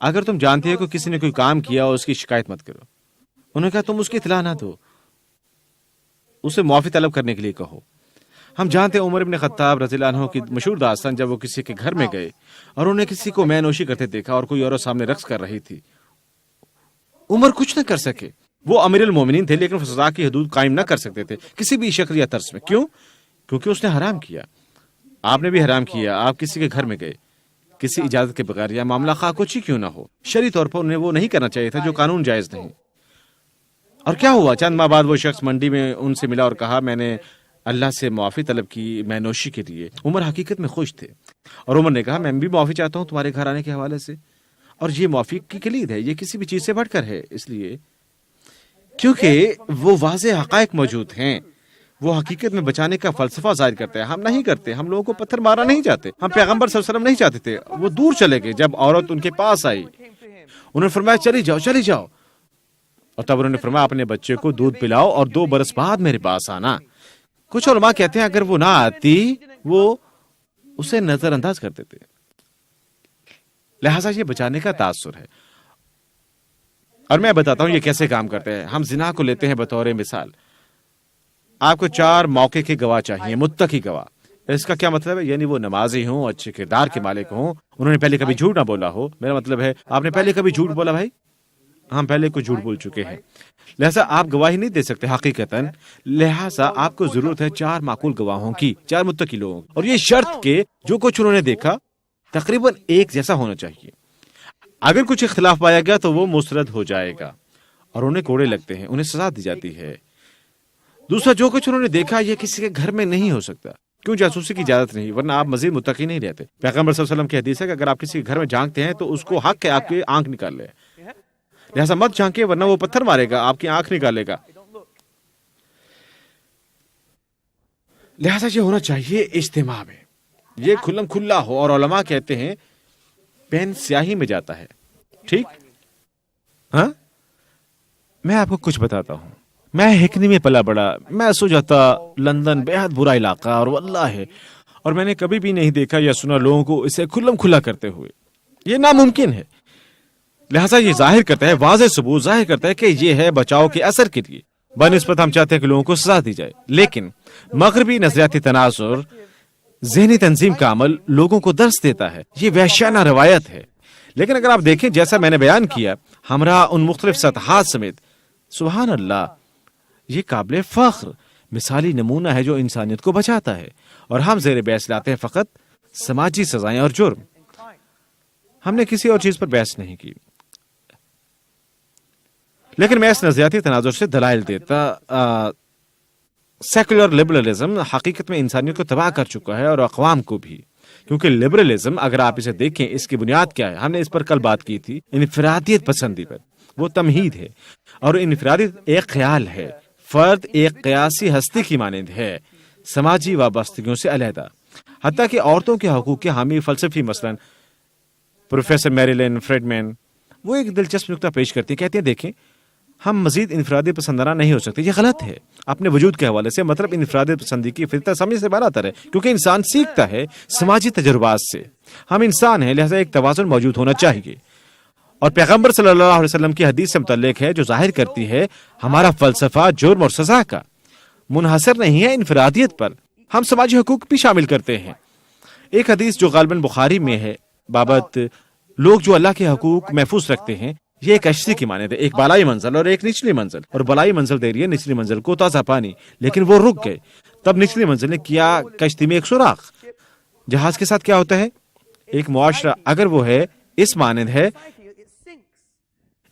اگر تم جانتے ہو کہ کسی نے کوئی کام کیا اور اس کی شکایت مت کرو. انہوں نے کہا تم اس کی اطلاع نہ دو، اسے معافی طلب کرنے کے لیے کہو. ہم جانتے ہیں عمر ابن خطاب رضی اللہ عنہ کی مشہور داستان، جب وہ کسی کے گھر میں گئے اور انہوں نے کسی کو مے نوشی کرتے دیکھا اور کوئی عورت سامنے رقص کر رہی تھی. عمر کچھ نہ کر سکے، وہ امیر المومنین تھے، لیکن سزا کی حدود قائم نہ کر سکتے تھے کسی بھی شکل یا طرز میں. کیوں؟ کیونکہ اس نے حرام کیا. آپ نے بھی حرام کیا. آپ کسی کے گھر میں گئے کسی اجازت کے بغیر، یا معاملہ خواہ کچھ ہی کیوں نہ ہو، شرعی طور پر انہیں وہ نہیں کرنا چاہیے تھا جو قانون جائز نہیں. اور کیا ہوا؟ چند ماہ بعد وہ شخص منڈی میں ان سے ملا اور کہا میں نے اللہ سے معافی طلب کی میں نوشی کے لیے. عمر حقیقت میں خوش تھے، اور عمر نے کہا میں بھی معافی چاہتا ہوں تمہارے گھر آنے کے حوالے سے. اور یہ معافی کی کلید ہے، یہ کسی بھی چیز سے بڑھ کر ہے، اس لیے کیونکہ وہ واضح حقائق موجود ہیں. وہ حقیقت میں بچانے کا فلسفہ ظاہر کرتا ہے. ہم نہیں کرتے، ہم لوگوں کو پتھر مارنا نہیں چاہتے. ہم پیغمبر صلی اللہ علیہ وسلم نہیں چاہتے تھے. وہ دور چلے گئے. جب عورت ان کے پاس آئی انہوں نے فرمایا چلی جاؤ چلی جاؤ، اور تب انہوں نے فرمایا اپنے بچے کو دودھ پلاؤ اور 2 برس بعد میرے پاس آنا. کچھ علماء کہتے ہیں اگر وہ نہ آتی وہ اسے نظر انداز کر دیتے. لہٰذا یہ بچانے کا تاثر ہے. اور میں بتاتا ہوں یہ کیسے کام کرتے ہیں. ہم زنا کو لیتے ہیں بطور مثال. آپ کو 4 موقع کے گواہ چاہیے، متقی گواہ. اس کا کیا مطلب ہے؟ یعنی وہ نمازی ہوں، اچھے کردار کے مالک ہوں، انہوں نے پہلے کبھی جھوٹ نہ بولا ہو. میرا مطلب ہے آپ نے پہلے کبھی جھوٹ بولا بھائی؟ ہم پہلے کچھ جھوٹ بول چکے ہیں، لہذا آپ گواہی نہیں دے سکتے حقیقتاً. لہذا آپ کو ضرورت ہے 4 معقول گواہوں کی، 4 متقی لوگوں کی. اور یہ شرط کہ جو کچھ انہوں نے دیکھا تقریباً ایک جیسا ہونا چاہیے. اگر کچھ اختلاف پایا گیا تو وہ مسترد ہو جائے گا اور انہیں کوڑے لگتے ہیں، انہیں سزا دی جاتی ہے. دوسرا، جو کچھ انہوں نے دیکھا یہ کسی کے گھر میں نہیں ہو سکتا. کیوں؟ جاسوسی کی اجازت نہیں، ورنہ آپ مزید متقی نہیں رہتے. پیغمبر صلی اللہ علیہ وسلم کی حدیث ہے کہ اگر آپ کسی کے گھر میں جھانکتے ہیں تو اس کو حق ہے آپ کی آنکھ نکال لے. لہٰذا مت جھانکے ورنہ وہ پتھر مارے گا، آپ کی آنکھ نکالے گا. لہٰذا یہ ہونا چاہیے اجتماع میں، یہ کھلم کھلا ہو. اور علماء کہتے ہیں پین سیاہی میں جاتا ہے. ٹھیک؟ ہاں، میں آپ کو کچھ بتاتا ہوں. میں ہکنی میں پلا بڑا. میں سوچا تھا لندن بہت برا علاقہ اور واللہ ہے، اور میں نے کبھی بھی نہیں دیکھا یا سنا لوگوں کو اسے کھلم کھلا کرتے ہوئے. یہ ناممکن ہے. لہٰذا یہ ظاہر کرتا ہے، واضح ثبوت ظاہر کرتا ہے کہ یہ ہے بچاؤ کے اثر کے لیے. بنسبت ہم چاہتے ہیں کہ لوگوں کو سزا دی جائے، لیکن مغربی نظریاتی تناظر، ذہنی تنظیم کا عمل لوگوں کو درس دیتا ہے. یہ وحشیانہ روایت ہے. لیکن اگر آپ دیکھیں جیسا میں نے بیان کیا، ہمراہ ان مختلف سطحات سمیت، سبحان اللہ، یہ قابل فخر مثالی نمونہ ہے جو انسانیت کو بچاتا ہے. اور ہم زیر بحث لاتے ہیں فقط سماجی سزائیں اور جرم. ہم نے کسی اور چیز پر بحث نہیں کی. لیکن میں اس نظریاتی تناظر سے دلائل دیتا. سیکولر لبرلزم حقیقت میں انسانیت کو تباہ کر چکا ہے اور اقوام کو بھی. کیونکہ لبرلزم، اگر آپ اسے دیکھیں، اس کی بنیاد کیا ہے؟ ہم نے اس پر کل بات کی تھی، انفرادیت پسندی پر. وہ تمہید ہے، اور انفرادیت ایک خیال ہے. فرد ایک قیاسی ہستی کی مانند ہے، سماجی وابستگیوں سے علیحدہ. حتیٰ کہ عورتوں کے حقوق کے حامی فلسفی مثلا پروفیسر میریلن فریڈمین وہ ایک دلچسپ نکتہ پیش کرتی ہیں. کہتے ہیں دیکھیں، ہم مزید انفرادی پسندانہ نہیں ہو سکتے. یہ غلط ہے اپنے وجود کے حوالے سے. مطلب انفرادی پسندی کی فطرت سمجھ سے بالا تر ہے، کیونکہ انسان سیکھتا ہے سماجی تجربات سے. ہم انسان ہیں، لہذا ایک توازن موجود ہونا چاہیے. اور پیغمبر صلی اللہ علیہ وسلم کی حدیث سے متعلق ہے جو ظاہر کرتی ہے ہمارا فلسفہ جرم اور سزا کا منحصر نہیں ہے انفرادیت پر. ہم سماجی حقوق بھی شامل کرتے ہیں. ایک حدیث جو غالباً بخاری میں ہے بابت لوگ جو اللہ کے حقوق محفوظ رکھتے ہیں، یہ ایک کشتی کی مانند ہے، ایک بالائی منزل اور ایک نچلی منزل. اور بالائی منزل دے رہی ہے نچلی منزل کو تازہ پانی، لیکن وہ رک گئے. تب نچلی منزل نے کیا کشتی میں ایک سوراخ. جہاز کے ساتھ کیا ہوتا ہے؟ ایک معاشرہ اگر وہ ہے اس مانند ہے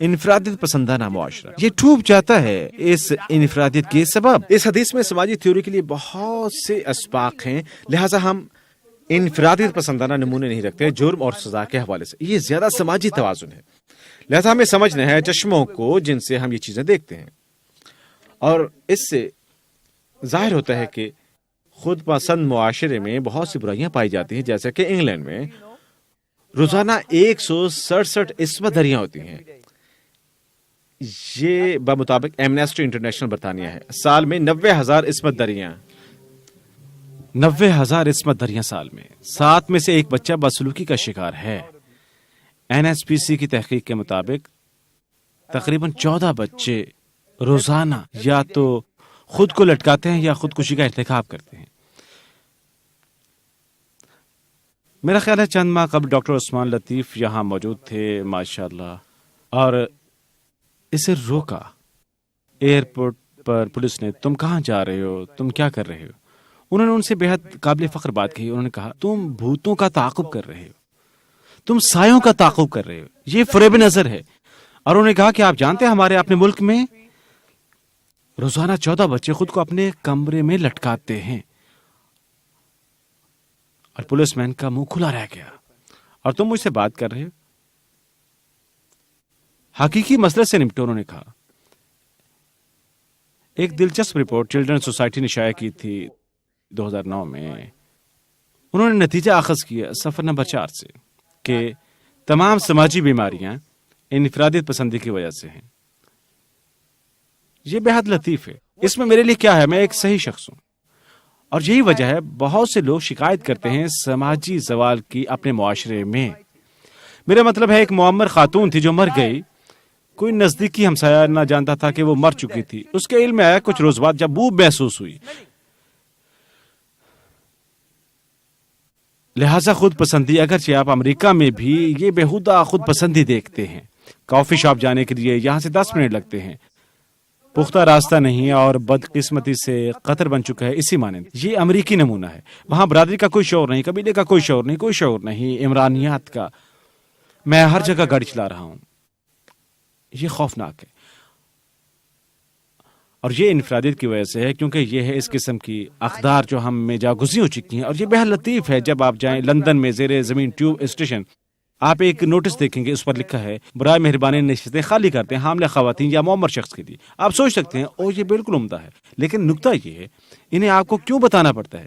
انفرادیت پسندانہ معاشرہ، یہ ٹوٹ جاتا ہے اس انفرادیت کے سبب. اس حدیث میں سماجی تھیوری کے لیے بہت سے اسباق ہیں، لہٰذا ہم انفرادیت پسندانہ نمونے نہیں رکھتے جرم اور سزا کے حوالے سے. یہ زیادہ سماجی توازن ہے. لہذا ہمیں سمجھنا ہے چشموں کو جن سے ہم یہ چیزیں دیکھتے ہیں. اور اس سے ظاہر ہوتا ہے کہ خود پسند معاشرے میں بہت سی برائیاں پائی جاتی ہیں، جیسے کہ انگلینڈ میں روزانہ 167 عصمت دریاں ہوتی ہیں. یہ بمطابق ایمنسٹی انٹرنیشنل برطانیہ ہے. سال میں 90,000 عصمت دریاں، 90,000 عصمت دریاں سال میں. 7 میں سے ایک بچہ بدسلوکی کا شکار ہے. NSPC کی تحقیق کے مطابق تقریباً 14 بچے روزانہ یا تو خود کو لٹکاتے ہیں یا خودکشی کا ارتکاب کرتے ہیں. میرا خیال ہے چند ماہ قبل ڈاکٹر عثمان لطیف یہاں موجود تھے ماشاءاللہ، اور اسے روکا ایئرپورٹ پر پولیس نے. تم کہاں جا رہے ہو؟ تم کیا کر رہے ہو؟ انہوں نے ان سے بہت قابل فخر بات کہی. انہوں نے کہا تم بھوتوں کا تعاقب کر رہے ہو، تم سایوں کا تعاقب کر رہے ہو، یہ فریب نظر ہے. اور انہوں نے کہا کہ آپ جانتے ہیں ہمارے اپنے ملک میں روزانہ 14 بچے خود کو اپنے کمرے میں لٹکاتے ہیں. اور پولیس مین کا منہ کھلا رہ گیا. اور تم مجھ سے بات کر رہے ہو؟ حقیقی مسئلے سے نمٹو. انہوں نے کہا ایک دلچسپ رپورٹ چلڈرن سوسائٹی نے شائع کی تھی 2009 میں. انہوں نے نتیجہ اخذ کیا صفحہ نمبر 4 سے کہ تمام سماجی بیماریاں انفرادیت پسندی کی وجہ سے ہیں. یہ بہت لطیف ہے. اس میں میرے لیے کیا ہے؟ میں ایک صحیح شخص ہوں، اور یہی وجہ ہے بہت سے لوگ شکایت کرتے ہیں سماجی زوال کی اپنے معاشرے میں. میرا مطلب ہے ایک معمر خاتون تھی جو مر گئی. کوئی نزدیکی ہمسایہ نہ جانتا تھا کہ وہ مر چکی تھی. اس کے علم میں آیا کچھ روز بعد جب بو محسوس ہوئی. لہذا خود پسندی، اگرچہ آپ امریکہ میں بھی یہ بےہودہ خود پسندی دیکھتے ہیں. کافی شاپ جانے کے لیے یہاں سے 10 منٹ لگتے ہیں. پختہ راستہ نہیں اور بدقسمتی سے قطر بن چکا ہے. اسی مانند یہ امریکی نمونہ ہے. وہاں برادری کا کوئی شعور نہیں، قبیلے کا کوئی شعور نہیں، کوئی شعور نہیں عمرانیات کا. میں ہر جگہ گاڑی چلا رہا ہوں. یہ خوفناک ہے، اور یہ انفرادیت کی وجہ سے ہے، کیونکہ یہ ہے اس قسم کی اقدار جو ہم میں جاگزی ہو چکی ہیں. اور یہ بہت لطیف ہے. جب آپ جائیں لندن میں زیر زمین ٹیوب اسٹیشن، آپ ایک نوٹس دیکھیں گے، اس پر لکھا ہے برائے مہربانی نشستیں خالی کرتے ہیں حاملہ خواتین یا معمر شخص کے لیے. آپ سوچ سکتے ہیں او یہ بالکل عمدہ ہے، لیکن نکتہ یہ ہے انہیں آپ کو کیوں بتانا پڑتا ہے.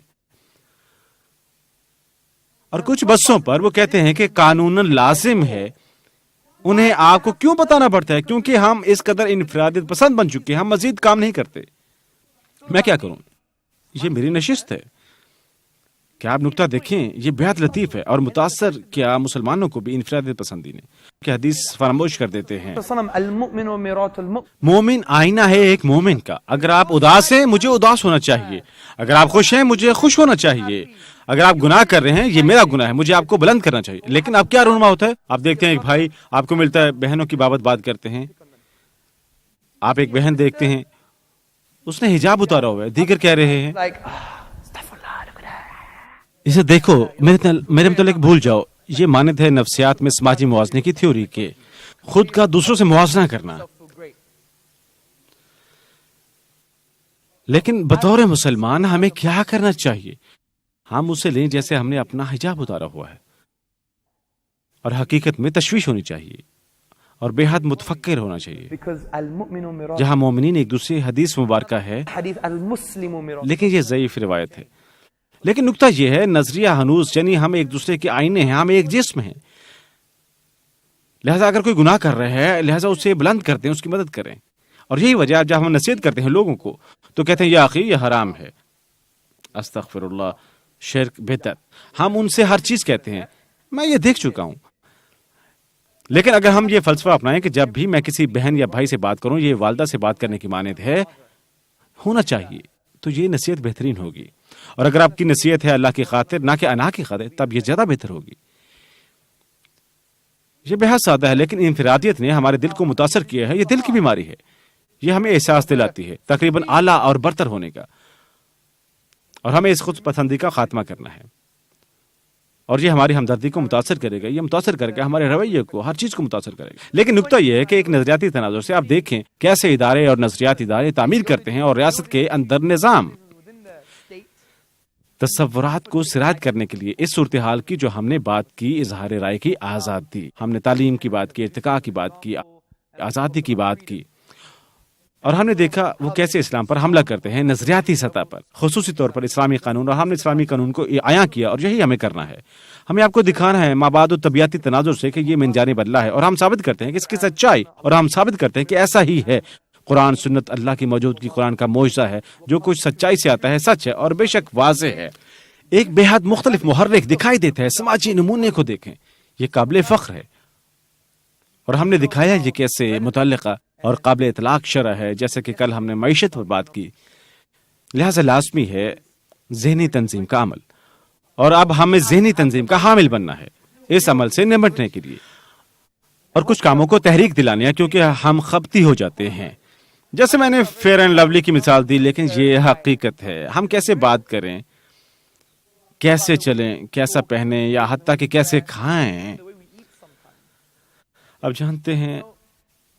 اور کچھ بسوں پر وہ کہتے ہیں کہ قانوناً لازم ہے انہیں آپ کو کیوں بتانا پڑتا ہے؟ کیونکہ ہم اس قدر انفرادیت پسند بن چکے ہیں، ہم مزید کام نہیں کرتے۔ میں کیا کروں؟ یہ میری نشست ہے۔ کیا آپ نکتہ دیکھیں، یہ بہت لطیف ہے اور متاثر کیا مسلمانوں کو بھی انفرادیت پسندی نے کہ حدیث فراموش کر دیتے ہیں۔ المؤمن وميراث المؤمن، مومن آئینہ ہے ایک مومن کا۔ اگر آپ اداس ہیں مجھے اداس ہونا چاہیے، اگر آپ خوش ہیں مجھے خوش ہونا چاہیے، اگر آپ گناہ کر رہے ہیں یہ میرا گناہ ہے، مجھے آپ کو بلند کرنا چاہیے۔ لیکن اب کیا رونما ہوتا ہے؟ آپ دیکھتے ہیں ایک بھائی آپ کو ملتا ہے، بہنوں کی بات کرتے ہیں، آپ ایک بہن دیکھتے ہیں اس نے حجاب اتارا ہوا ہے، دیگر کہہ رہے ہیں like اسے دیکھو، میرے متعلق بھول جاؤ۔ یہ مانند ہے نفسیات میں سماجی موازنے کی تھیوری کے خود کا دوسروں سے موازنہ کرنا۔ لیکن بطور مسلمان ہمیں کیا کرنا چاہیے؟ ہم اسے لیں جیسے ہم نے اپنا حجاب اتارا ہوا ہے، اور حقیقت میں تشویش ہونی چاہیے اور بے حد متفکر ہونا چاہیے۔ because المؤمن وميراث جہاں مومنین ایک دوسرے، حدیث مبارکہ ہے حدیث المسلم وميراث، لیکن یہ ضعیف روایت ہے۔ لیکن نکتہ یہ ہے، نظریہ ہنوز یعنی ہم ایک دوسرے کے آئینے ہیں، ہم ایک جسم ہیں، لہذا اگر کوئی گناہ کر رہے ہے لہذا اسے بلند کرتے ہیں، اس کی مدد کریں۔ اور یہی وجہ جب ہم نصیحت کرتے ہیں لوگوں کو تو کہتے ہیں یا اخی یہ حرام ہے، استغفر اللہ، شرک، بدعت، ہم ان سے ہر چیز کہتے ہیں، میں یہ دیکھ چکا ہوں۔ لیکن اگر ہم یہ فلسفہ اپنائیں کہ جب بھی میں کسی بہن یا بھائی سے بات کروں یہ والدہ سے بات کرنے کی مانند ہے، ہونا چاہیے، تو یہ نصیحت بہترین ہوگی۔ اور اگر آپ کی نصیحت ہے اللہ کی خاطر نہ کہ انا کی خاطر، تب یہ زیادہ بہتر ہوگی۔ یہ بہت سادہ ہے لیکن انفرادیت نے ہمارے دل کو متاثر کیا ہے، یہ دل کی بیماری ہے، یہ ہمیں احساس دلاتی ہے تقریباً اعلیٰ اور برتر ہونے کا، اور ہمیں اس خود پسندی کا خاتمہ کرنا ہے، اور یہ ہماری ہمدردی کو متاثر کرے گا، یہ متاثر کرے گا ہمارے رویے کو، ہر چیز کو متاثر کرے گا۔ لیکن نکتہ یہ ہے کہ ایک نظریاتی تناظر سے آپ دیکھیں کیسے ادارے اور نظریاتی ادارے تعمیر کرتے ہیں، اور ریاست کے اندر نظام تصورات کو سرایت کرنے کے لیے اس صورتحال کی جو ہم نے بات کی، اظہار رائے کی آزادی، ہم نے تعلیم کی بات کی، ارتقاء کی بات کی، آزادی کی بات کی، اور ہم نے دیکھا وہ کیسے اسلام پر حملہ کرتے ہیں نظریاتی سطح پر، خصوصی طور پر اسلامی قانون، اور ہم نے اسلامی قانون کو عیاں کیا، اور یہی ہمیں کرنا ہے۔ ہمیں آپ کو دکھانا ہے مابعد و طبیعتی تناظر سے کہ یہ من جانب اللہ ہے، اور ہم ثابت کرتے ہیں کہ اس کی سچائی، اور ہم ثابت کرتے ہیں کہ ایسا ہی ہے۔ قرآن، سنت، اللہ کی موجودگی، قرآن کا معجزہ ہے، جو کچھ سچائی سے آتا ہے سچ ہے اور بے شک واضح ہے۔ ایک بے حد مختلف محرک دکھائی دیتا ہے، سماجی نمونے کو دیکھیں، یہ قابل فخر ہے، اور ہم نے دکھایا یہ کیسے متعلقہ اور قابل اطلاق شرح ہے، جیسے کہ کل ہم نے معیشت پر بات کی۔ لہذا لازمی ہے ذہنی تنظیم کا عمل، اور اب ہمیں ذہنی تنظیم کا حامل بننا ہے اس عمل سے نمٹنے کے لیے، اور کچھ کاموں کو تحریک دلانی ہے کیونکہ ہم خبتی ہو جاتے ہیں۔ جیسے میں نے فیئر اینڈ لولی کی مثال دی، لیکن یہ حقیقت ہے، ہم کیسے بات کریں، کیسے چلیں، کیسا پہنیں، یا حتیٰ کہ کیسے کھائیں۔ اب جانتے ہیں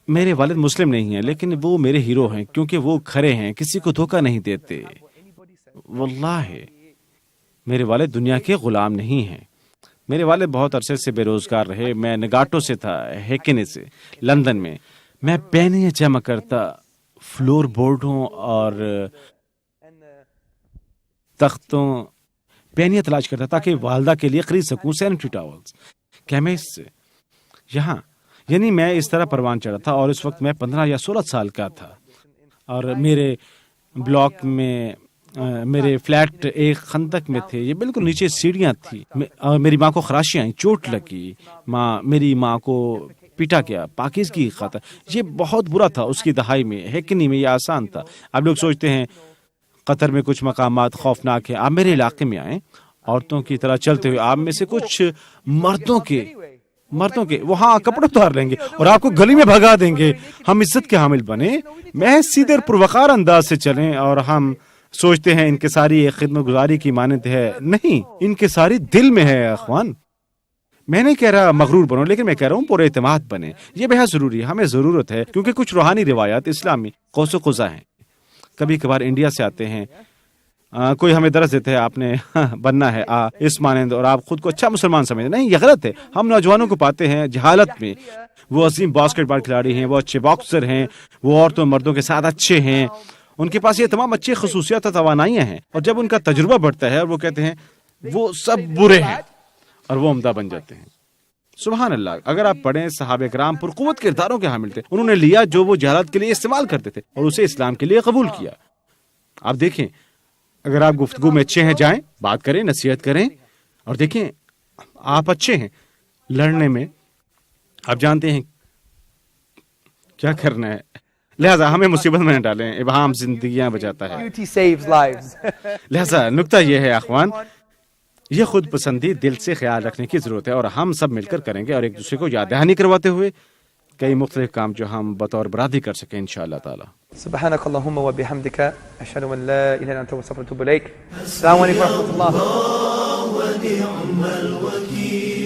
میرے والد مسلم نہیں ہیں لیکن وہ میرے ہیرو ہیں کیونکہ وہ کھڑے ہیں، کسی کو دھوکہ نہیں دیتے۔ واللہ میرے والد دنیا کے غلام نہیں ہیں۔ میرے والد بہت عرصے سے بے روزگار رہے، میں نگاٹو سے تھا، ہیکنے سے، لندن میں۔ میں پینیاں جمع کرتا فلور بورڈوں اور تختوں، پینیاں تلاش کرتا تاکہ والدہ کے لیے خرید سکوں سینیٹری ٹاولز کیمسٹ سے یہاں، یعنی میں اس طرح پروان چڑھا تھا، اور اس وقت میں 15 یا 16 سال کا تھا، اور میرے بلاک میں میرے فلیٹ ایک خندق میں تھے، یہ بالکل نیچے سیڑھیاں تھی، اور میری ماں کو خراشیاں آئیں، چوٹ لگی، میری ماں کو پیٹا گیا پاکیزگی کی خاطر۔ یہ بہت برا تھا اس کی دہائی میں، ہیکنی میں یہ آسان تھا۔ اب لوگ سوچتے ہیں قطر میں کچھ مقامات خوفناک ہیں، آپ میرے علاقے میں آئیں، عورتوں کی طرح چلتے ہوئے آپ میں سے کچھ مردوں کے وہاں کپڑے اتار لیں گے اور آپ کو گلی میں بھگا دیں گے۔ ہم عزت کے حامل بنیں، میں سیدھے اور پروقار انداز سے چلیں، اور ہم سوچتے ہیں انکساری ایک خدمت گزاری کی مانند ہے، نہیں، انکساری دل میں ہے اخوان۔ میں نہیں کہہ رہا مغرور بنو، لیکن میں کہہ رہا ہوں پر اعتماد بنے، یہ بہت ضروری ہے، ہمیں ضرورت ہے، کیونکہ کچھ روحانی روایات اسلامی قوس و قزح ہیں۔ کبھی کبھار انڈیا سے آتے ہیں، کوئی ہمیں درس دیتے ہیں آپ نے بننا ہے اس مانند، اور آپ خود کو اچھا مسلمان سمجھتے، نہیں، یہ غلط ہے۔ ہم نوجوانوں کو پاتے ہیں جہالت میں، وہ عظیم باسکٹ بال کھلاڑی ہیں، وہ اچھے باکسر ہیں، وہ عورتوں مردوں کے ساتھ اچھے ہیں، ان کے پاس یہ تمام اچھی خصوصیات اور توانائیاں ہیں، اور جب ان کا تجربہ بڑھتا ہے اور وہ کہتے ہیں وہ سب برے ہیں، اور وہ عمدہ بن جاتے ہیں۔ سبحان اللہ. اگر آپ پڑھیں صحابہ کرام پرقوت کرداروں کے حامل تھے, انہوں نے لیا جو وہ جہالت کے لیے استعمال کرتے تھے اور اسے اسلام کے لیے قبول کیا. آپ دیکھیں, اگر آپ گفتگو میں اچھے ہیں جائیں, بات کریں, نصیحت کریں, اور دیکھیں آپ اچھے ہیں لڑنے میں, آپ جانتے ہیں کیا کرنا ہے, لہذا ہمیں مصیبت میں نہ ڈالیں, ابہام زندگیاں بچاتا ہے. Beauty saves lives. لہذا نکتہ یہ ہے اخوان, یہ خود پسندی دل سے خیال رکھنے کی ضرورت ہے, اور ہم سب مل کر کریں گے, اور ایک دوسرے کو یاد دہانی کرواتے ہوئے کئی مختلف کام جو ہم بطور برادری کر سکیں انشاءاللہ تعالی. سبحانك اللهم وبحمدك أشهد أن لا إله إلا أنت وأستغفرك وأتوب إليك. السلام عليكم ورحمة الله. ونعم الوكيل